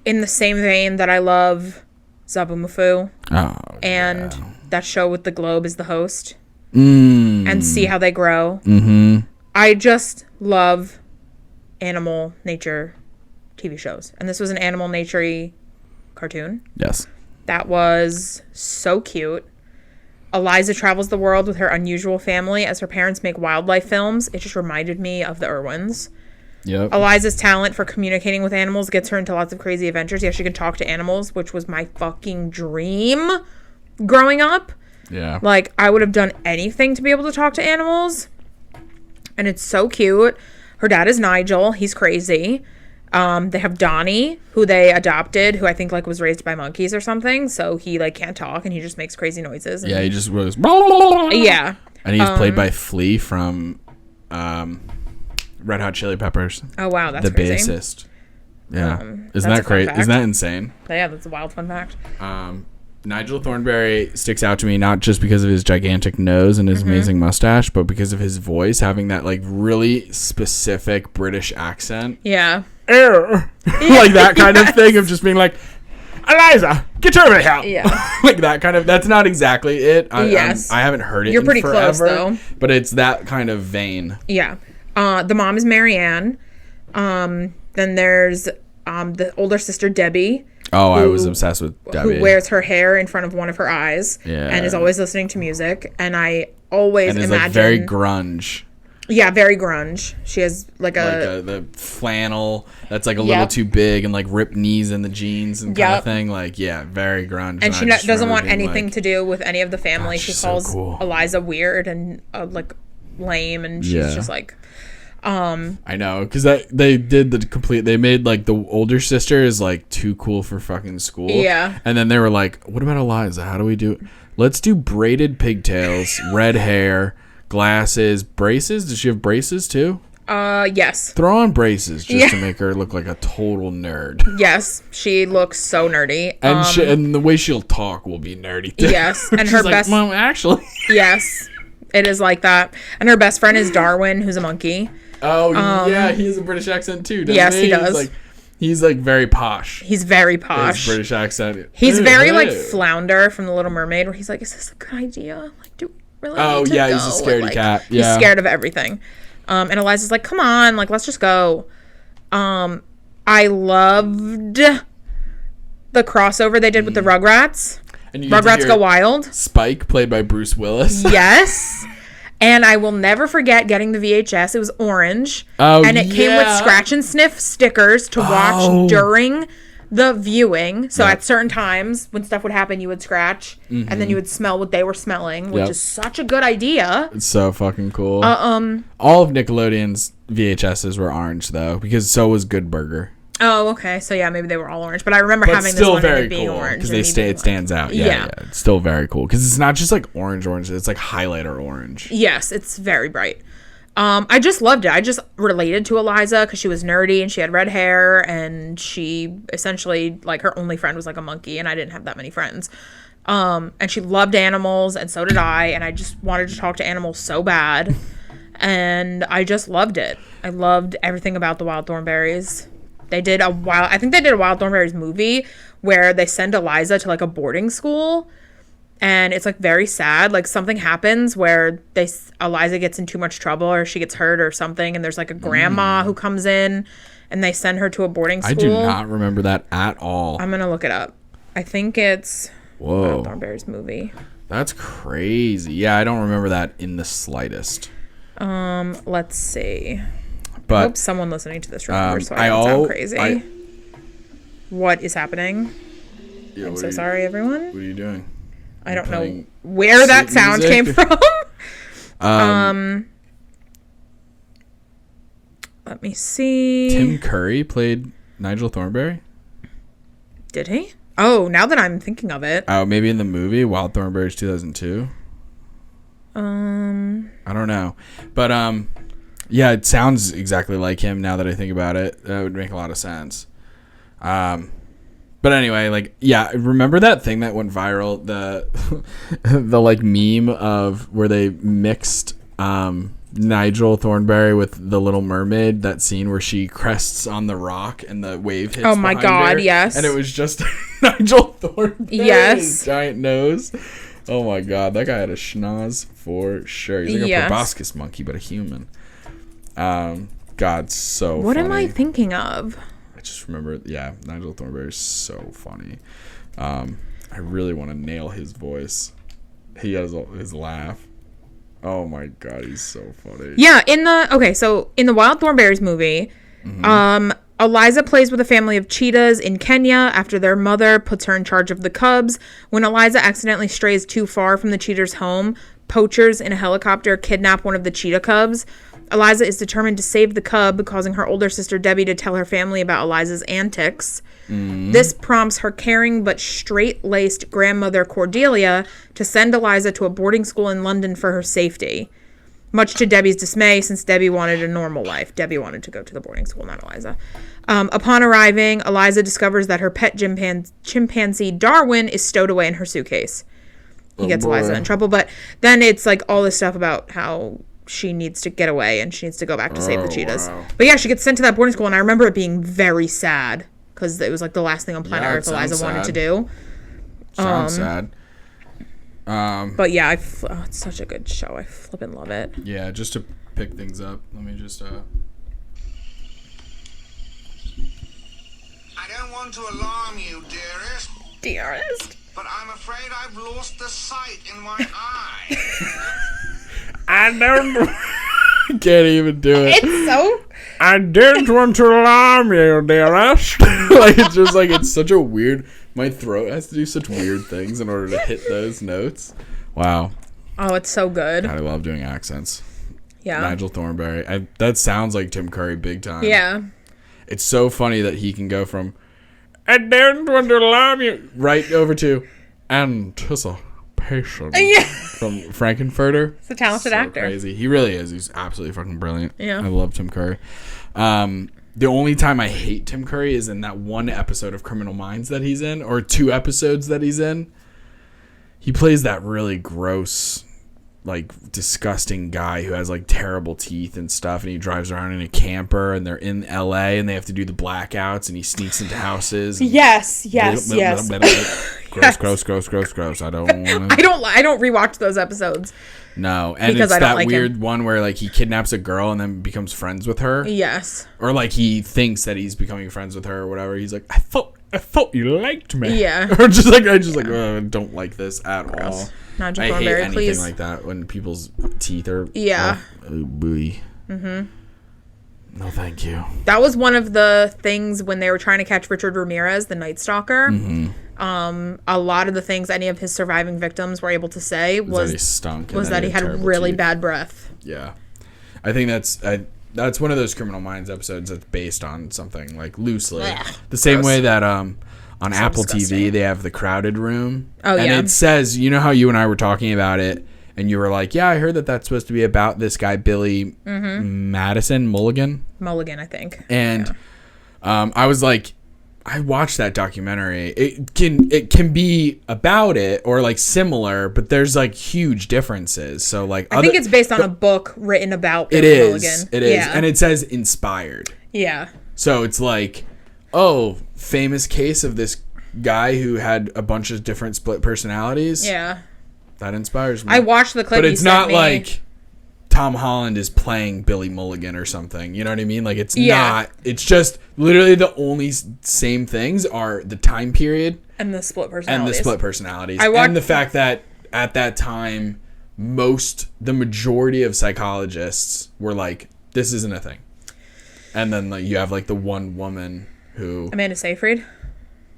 [SPEAKER 2] In the same vein that I love Zabumafu
[SPEAKER 1] Oh.
[SPEAKER 2] and that show with the globe is the host.
[SPEAKER 1] Mm.
[SPEAKER 2] And see how they grow.
[SPEAKER 1] Mm-hmm.
[SPEAKER 2] I just love animal nature TV shows. And this was an animal nature-y cartoon.
[SPEAKER 1] Yes.
[SPEAKER 2] That was so cute. Eliza travels the world with her unusual family as her parents make wildlife films. It just reminded me of the Irwins.
[SPEAKER 1] Yep.
[SPEAKER 2] Eliza's talent for communicating with animals gets her into lots of crazy adventures. Yeah, she can talk to animals, which was my fucking dream growing up.
[SPEAKER 1] Yeah.
[SPEAKER 2] Like, I would have done anything to be able to talk to animals. And it's so cute. Her dad is Nigel. He's crazy. They have Donnie, who they adopted, who I think, like, was raised by monkeys or something. So he, like, can't talk, and he just makes crazy noises. And
[SPEAKER 1] Yeah, he just goes.
[SPEAKER 2] yeah.
[SPEAKER 1] And he's played by Flea from Red Hot Chili Peppers.
[SPEAKER 2] Oh, wow. That's
[SPEAKER 1] The
[SPEAKER 2] crazy.
[SPEAKER 1] bassist. Yeah. Isn't
[SPEAKER 2] that's
[SPEAKER 1] that
[SPEAKER 2] a fun
[SPEAKER 1] crazy?
[SPEAKER 2] fact.
[SPEAKER 1] Isn't that insane?
[SPEAKER 2] Yeah, that's a wild fun fact.
[SPEAKER 1] Nigel Thornberry sticks out to me not just because of his gigantic nose and his amazing mustache, but because of his voice having that like really specific British accent.
[SPEAKER 2] Yeah.
[SPEAKER 1] Like that kind of thing of just being like, Eliza, get over here.
[SPEAKER 2] Yeah.
[SPEAKER 1] Like that kind of, that's not exactly it.
[SPEAKER 2] Yes.
[SPEAKER 1] I haven't heard it
[SPEAKER 2] You're
[SPEAKER 1] in
[SPEAKER 2] pretty
[SPEAKER 1] forever,
[SPEAKER 2] close, though.
[SPEAKER 1] But it's that kind of vein.
[SPEAKER 2] Yeah. The mom is Marianne. Then there's the older sister, Debbie.
[SPEAKER 1] Oh, I was obsessed with Debbie.
[SPEAKER 2] Who wears her hair in front of one of her eyes.
[SPEAKER 1] Yeah.
[SPEAKER 2] And is always listening to music. And I always
[SPEAKER 1] and is
[SPEAKER 2] imagine...
[SPEAKER 1] like very grunge.
[SPEAKER 2] Yeah, very grunge. She has like
[SPEAKER 1] The flannel that's like a little too big and like ripped knees in the jeans and kind of thing. Like, yeah, very grunge.
[SPEAKER 2] And she
[SPEAKER 1] I just
[SPEAKER 2] doesn't
[SPEAKER 1] remember
[SPEAKER 2] want
[SPEAKER 1] being
[SPEAKER 2] anything
[SPEAKER 1] like,
[SPEAKER 2] to do with any of the family. She
[SPEAKER 1] she's so
[SPEAKER 2] calls
[SPEAKER 1] cool.
[SPEAKER 2] Eliza weird and like lame, and she's just like,
[SPEAKER 1] I know, because they did the complete. They made like the older sister is like too cool for fucking school.
[SPEAKER 2] Yeah.
[SPEAKER 1] And then they were like, "What about Eliza? How do we do? Let's do braided pigtails, red hair, glasses, braces. Does she have braces too?
[SPEAKER 2] yes,
[SPEAKER 1] Throw on braces just to make her look like a total nerd.
[SPEAKER 2] yes, she looks so nerdy.
[SPEAKER 1] And and the way she'll talk will be nerdy too.
[SPEAKER 2] Yes, and
[SPEAKER 1] She's
[SPEAKER 2] her
[SPEAKER 1] like,
[SPEAKER 2] best.
[SPEAKER 1] Mom, actually.
[SPEAKER 2] Yes, it is like that. And her best friend is Darwin, who's a monkey.
[SPEAKER 1] Oh yeah, he has a British accent too. Doesn't
[SPEAKER 2] Yes, he
[SPEAKER 1] He's
[SPEAKER 2] does.
[SPEAKER 1] He's like very posh.
[SPEAKER 2] He's very
[SPEAKER 1] His
[SPEAKER 2] posh.
[SPEAKER 1] British accent.
[SPEAKER 2] He's
[SPEAKER 1] Hey,
[SPEAKER 2] very like
[SPEAKER 1] hey.
[SPEAKER 2] Flounder from The Little Mermaid, where he's like, "Is this a good idea? Like, do we really
[SPEAKER 1] Oh,
[SPEAKER 2] need to
[SPEAKER 1] yeah,
[SPEAKER 2] go?"
[SPEAKER 1] he's a scaredy
[SPEAKER 2] Like,
[SPEAKER 1] cat.
[SPEAKER 2] He's
[SPEAKER 1] Yeah.
[SPEAKER 2] scared of everything. And Eliza's like, "Come on, like, let's just go." I loved the crossover they did with the Rugrats.
[SPEAKER 1] And you get to
[SPEAKER 2] Rugrats
[SPEAKER 1] hear
[SPEAKER 2] Go Wild.
[SPEAKER 1] Spike, played by Bruce Willis.
[SPEAKER 2] Yes. And I will never forget getting the VHS. It was orange.
[SPEAKER 1] Oh,
[SPEAKER 2] and it came with
[SPEAKER 1] yeah.
[SPEAKER 2] scratch and sniff stickers to watch
[SPEAKER 1] Oh.
[SPEAKER 2] during the viewing. So
[SPEAKER 1] Yep.
[SPEAKER 2] at certain times when stuff would happen, you would scratch and then you would smell what they were smelling, which
[SPEAKER 1] Yep.
[SPEAKER 2] is such a good idea.
[SPEAKER 1] It's so fucking cool. All of Nickelodeon's VHSs were orange though, because so was Good Burger.
[SPEAKER 2] Oh, okay. So yeah, maybe they were all orange, but I remember
[SPEAKER 1] But
[SPEAKER 2] having this
[SPEAKER 1] still
[SPEAKER 2] one and
[SPEAKER 1] very
[SPEAKER 2] it being
[SPEAKER 1] cool
[SPEAKER 2] orange.
[SPEAKER 1] because
[SPEAKER 2] and me being
[SPEAKER 1] it
[SPEAKER 2] like-
[SPEAKER 1] stands out. Yeah,
[SPEAKER 2] Yeah.
[SPEAKER 1] It's still very cool because it's not just like orange. It's like highlighter orange.
[SPEAKER 2] Yes, it's very bright. I just loved it. I just related to Eliza because she was nerdy and she had red hair, and she essentially, like, her only friend was like a monkey, and I didn't have that many friends. And she loved animals, and so did I, and I just wanted to talk to animals so bad, and I just loved it. I loved everything about the Wild Thornberries. I think they did a Wild Thornberries movie where they send Eliza to like a boarding school. and it's like very sad. Like something happens where Eliza gets in too much trouble or she gets hurt or something, and there's like a grandma who comes in and they send her to a boarding school.
[SPEAKER 1] I do not remember that at all.
[SPEAKER 2] I'm gonna look it up. I think it's
[SPEAKER 1] Whoa.
[SPEAKER 2] Thornberry's movie.
[SPEAKER 1] That's crazy. Yeah, I don't remember that in the slightest.
[SPEAKER 2] Let's see.
[SPEAKER 1] But
[SPEAKER 2] I hope someone listening to this remembers so I don't sound crazy. What is happening?
[SPEAKER 1] Yeah,
[SPEAKER 2] I'm so sorry, everyone.
[SPEAKER 1] What are you doing?
[SPEAKER 2] I don't know where that sound came from. Let me see.
[SPEAKER 1] Tim Curry played Nigel Thornberry?
[SPEAKER 2] Did he? Oh, now that I'm thinking of it.
[SPEAKER 1] Oh, maybe in the movie Wild Thornberrys 2002. I don't know. But yeah, it sounds exactly like him now that I think about it. That would make a lot of sense. But anyway, like, yeah, remember that thing that went viral, the like meme of where they mixed Nigel Thornberry with the Little Mermaid, that scene where she crests on the rock and the wave hits.
[SPEAKER 2] Oh my God,
[SPEAKER 1] her,
[SPEAKER 2] yes.
[SPEAKER 1] And it was just Nigel Thornberry.
[SPEAKER 2] Yes.
[SPEAKER 1] Giant nose. Oh my God, that guy had a schnoz for sure. He's like a proboscis monkey, but a human. God, so
[SPEAKER 2] what
[SPEAKER 1] funny.
[SPEAKER 2] am I thinking of?
[SPEAKER 1] I just remember, yeah, Nigel Thornberry is so funny. I really want to nail his voice. He has his laugh. Oh my God, he's so funny.
[SPEAKER 2] Yeah, in the Wild Thornberrys movie, Eliza plays with a family of cheetahs in Kenya after their mother puts her in charge of the cubs. When Eliza accidentally strays too far from the cheetahs' home, poachers in a helicopter kidnap one of the cheetah cubs. Eliza is determined to save the cub, causing her older sister Debbie to tell her family about Eliza's antics. This prompts her caring but straight-laced grandmother Cordelia to send Eliza to a boarding school in London for her safety. Much to Debbie's dismay, since Debbie wanted a normal life. Debbie wanted to go to the boarding school, not Eliza. Upon arriving, Eliza discovers that her pet chimpanzee Darwin is stowed away in her suitcase. He gets Eliza in trouble, but then it's like all this stuff about how she needs to get away and she needs to go back to save the cheetahs. Wow. But yeah, she gets sent to that boarding school, and I remember it being very sad because it was like the last thing on planet Earth Eliza wanted to do.
[SPEAKER 1] Sounds sad.
[SPEAKER 2] But yeah, it's such a good show. I flippin' love it.
[SPEAKER 1] Yeah, just to pick things up, let me just
[SPEAKER 7] I don't want to alarm you, dearest, but I'm afraid I've lost the sight in my eye.
[SPEAKER 1] I don't can't even do it.
[SPEAKER 2] It's so...
[SPEAKER 1] I didn't want to alarm you, dearest. Like, it's just like, it's such a weird... My throat has to do such weird things in order to hit those notes. Wow.
[SPEAKER 2] Oh, it's so good.
[SPEAKER 1] God, I love doing accents.
[SPEAKER 2] Yeah.
[SPEAKER 1] Nigel Thornberry. That sounds like Tim Curry big time.
[SPEAKER 2] Yeah.
[SPEAKER 1] It's so funny that he can go from, I didn't want to alarm you, right over to anticipation.
[SPEAKER 2] Yeah.
[SPEAKER 1] From Frankenfurter.
[SPEAKER 2] He's a talented actor.
[SPEAKER 1] Crazy. He really is. He's absolutely fucking brilliant.
[SPEAKER 2] Yeah.
[SPEAKER 1] I love Tim Curry. The only time I hate Tim Curry is in that one episode of Criminal Minds that he's in, or 2 episodes that he's in. He plays that really gross, like, disgusting guy who has, like, terrible teeth and stuff, and he drives around in a camper, and they're in LA, and they have to do the blackouts, and he sneaks into houses.
[SPEAKER 2] Yes.
[SPEAKER 1] Gross. I don't want to.
[SPEAKER 2] I don't rewatch those episodes.
[SPEAKER 1] No, and
[SPEAKER 2] because
[SPEAKER 1] it's
[SPEAKER 2] I don't
[SPEAKER 1] that
[SPEAKER 2] like
[SPEAKER 1] weird
[SPEAKER 2] him.
[SPEAKER 1] one where, like, he kidnaps a girl and then becomes friends with her.
[SPEAKER 2] Yes.
[SPEAKER 1] Or, like, he thinks that he's becoming friends with her or whatever. He's like, I thought you liked me.
[SPEAKER 2] Yeah.
[SPEAKER 1] Or I don't like this at all.
[SPEAKER 2] Nigel
[SPEAKER 1] I hate
[SPEAKER 2] Thornberry,
[SPEAKER 1] anything
[SPEAKER 2] please.
[SPEAKER 1] like that when people's teeth are.
[SPEAKER 2] Yeah.
[SPEAKER 1] Oh, boy. Mm-hmm. No, thank you.
[SPEAKER 2] That was one of the things when they were trying to catch Richard Ramirez, the Night Stalker.
[SPEAKER 1] Mm-hmm.
[SPEAKER 2] A lot of the things any of his surviving victims were able to say was
[SPEAKER 1] that he stunk.
[SPEAKER 2] Was that he had really bad breath.
[SPEAKER 1] Yeah. I think that's one of those Criminal Minds episodes that's based on something, like, loosely.
[SPEAKER 2] Blech.
[SPEAKER 1] The same way that on
[SPEAKER 2] So
[SPEAKER 1] Apple
[SPEAKER 2] disgusting.
[SPEAKER 1] TV they have the Crowded Room.
[SPEAKER 2] Oh,
[SPEAKER 1] and
[SPEAKER 2] yeah.
[SPEAKER 1] it says, you know how you and I were talking about it, and you were like, yeah, I heard that that's supposed to be about this guy, Billy Mulligan,
[SPEAKER 2] I think.
[SPEAKER 1] And I was like, I watched that documentary. It can be about it or, like, similar, but there's, like, huge differences. So, like,
[SPEAKER 2] I think it's based on a book written about
[SPEAKER 1] It
[SPEAKER 2] Billy
[SPEAKER 1] is.
[SPEAKER 2] Mulligan.
[SPEAKER 1] It is.
[SPEAKER 2] Yeah.
[SPEAKER 1] And it says inspired.
[SPEAKER 2] Yeah.
[SPEAKER 1] So it's like, famous case of this guy who had a bunch of different split personalities.
[SPEAKER 2] Yeah.
[SPEAKER 1] That inspires me.
[SPEAKER 2] I watched the clip.
[SPEAKER 1] But
[SPEAKER 2] you
[SPEAKER 1] it's
[SPEAKER 2] sent
[SPEAKER 1] not
[SPEAKER 2] me.
[SPEAKER 1] like Tom Holland is playing Billy Mulligan or something. You know what I mean? Like, it's not. It's just literally the only same things are the time period
[SPEAKER 2] and the split personalities.
[SPEAKER 1] And the fact that at that time, the majority of psychologists were like, this isn't a thing. And then like you have like the one woman who...
[SPEAKER 2] Amanda Seyfried.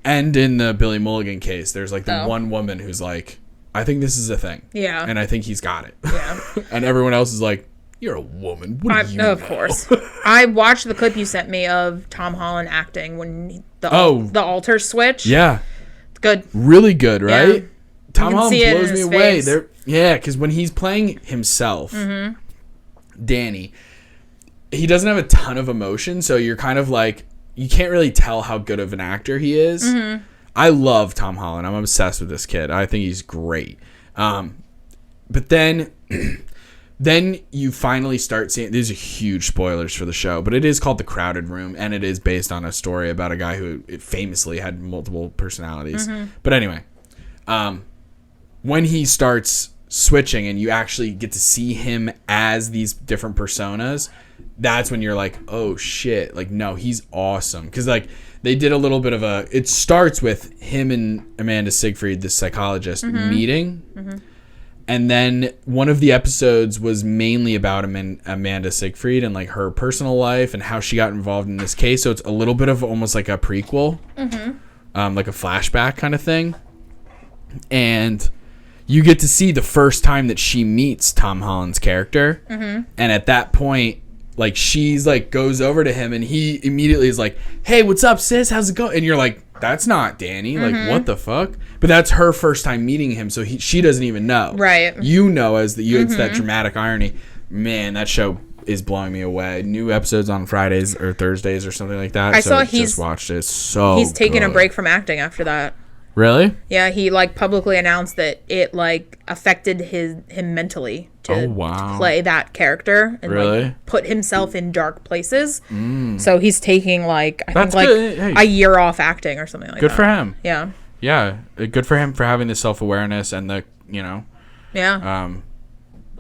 [SPEAKER 1] And in the Billy Mulligan case, there's like the one woman who's like, I think this is a thing. Yeah. And I think he's got it. Yeah. And everyone else is like, you're a woman. What do you know?
[SPEAKER 2] Of course. I watched the clip you sent me of Tom Holland acting when the altar switch.
[SPEAKER 1] Yeah.
[SPEAKER 2] It's good.
[SPEAKER 1] Really good, right?
[SPEAKER 2] Yeah.
[SPEAKER 1] Tom Holland blows me away. Yeah, because when he's playing himself, Danny, he doesn't have a ton of emotion, so you're kind of like, you can't really tell how good of an actor he is. I love Tom Holland. I'm obsessed with this kid. I think he's great. But then you finally start seeing, these are huge spoilers for the show, but it is called The Crowded Room, and it is based on a story about a guy who famously had multiple personalities. But anyway, when he starts switching and you actually get to see him as these different personas, that's when you're like, oh shit, like, no, he's awesome. Because like they did a little bit of it starts with him and Amanda Seyfried, the psychologist, meeting. And then one of the episodes was mainly about Amanda Seyfried and like her personal life and how she got involved in this case. So it's a little bit of almost like a prequel, like a flashback kind of thing. And you get to see the first time that she meets Tom Holland's character. And at that point, like, she's like goes over to him and he immediately is like, hey, what's up, sis? How's it going? And you're like, that's not Danny. Like, what the fuck? But that's her first time meeting him, so she doesn't even know. Right. You know, it's that dramatic irony. Man, that show is blowing me away. New episodes on Fridays or Thursdays or something like that. I saw just watched it. He's
[SPEAKER 2] taking a break from acting after that.
[SPEAKER 1] Really?
[SPEAKER 2] Yeah, he like publicly announced that it like affected him mentally to play that character and like put himself in dark places. So he's taking like I think like a year off acting or something like that.
[SPEAKER 1] Good for him.
[SPEAKER 2] Yeah.
[SPEAKER 1] Yeah, good for him for having the self-awareness and the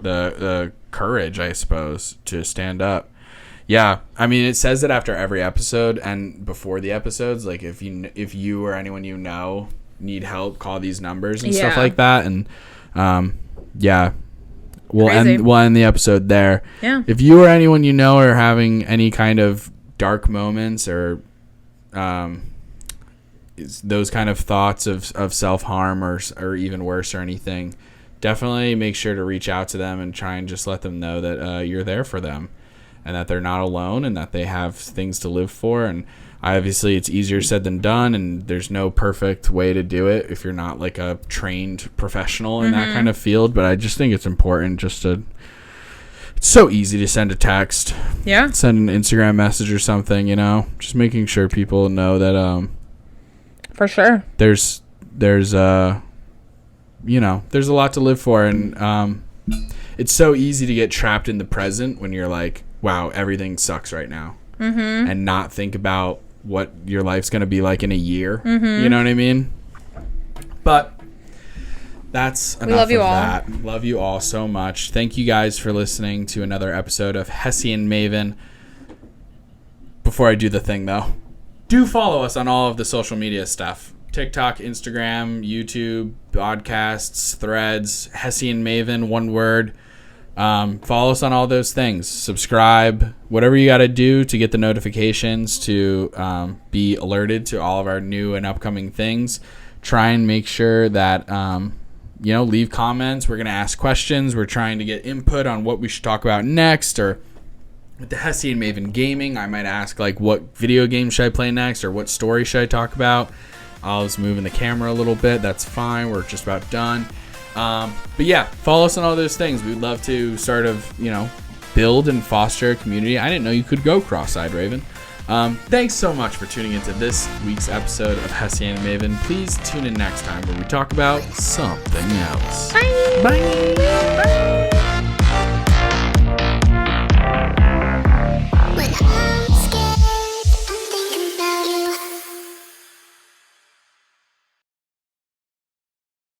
[SPEAKER 1] the courage, I suppose, to stand up. Yeah, I mean, it says it after every episode and before the episodes. Like, if you or anyone you know need help, call these numbers and stuff like that. And we'll end the episode there. Yeah. If you or anyone you know are having any kind of dark moments or those kind of thoughts of self-harm or even worse or anything, definitely make sure to reach out to them and try and just let them know that you're there for them and that they're not alone and that they have things to live for. And obviously it's easier said than done, and there's no perfect way to do it if you're not like a trained professional in that kind of field. But I just think it's important it's so easy to send a text, send an Instagram message or something, just making sure people know that
[SPEAKER 2] for sure
[SPEAKER 1] there's a lot to live for. And it's so easy to get trapped in the present when you're like, wow, everything sucks right now, and not think about what your life's going to be like in a year. You know what I mean? But that's enough of that. Love you all so much. Thank you guys for listening to another episode of Hessy and Maven. Before I do the thing, though, do follow us on all of the social media stuff. TikTok, Instagram, YouTube, podcasts, threads, Hessy and Maven, one word. Follow us on all those things. Subscribe, whatever you got to do to get the notifications to be alerted to all of our new and upcoming things. Try and make sure that leave comments. We're going to ask questions. We're trying to get input on what we should talk about next. Or with the Hessy and Maven Gaming, I might ask like, what video game should I play next, or what story should I talk about? I was moving the camera a little bit. That's fine. We're just about done. But yeah, follow us on all those things. We'd love to sort of, build and foster a community. I didn't know you could go cross-eyed, Raven. Thanks so much for tuning into this week's episode of Hessy and Maven. Please tune in next time where we talk about something else.
[SPEAKER 2] Bye.
[SPEAKER 1] Bye.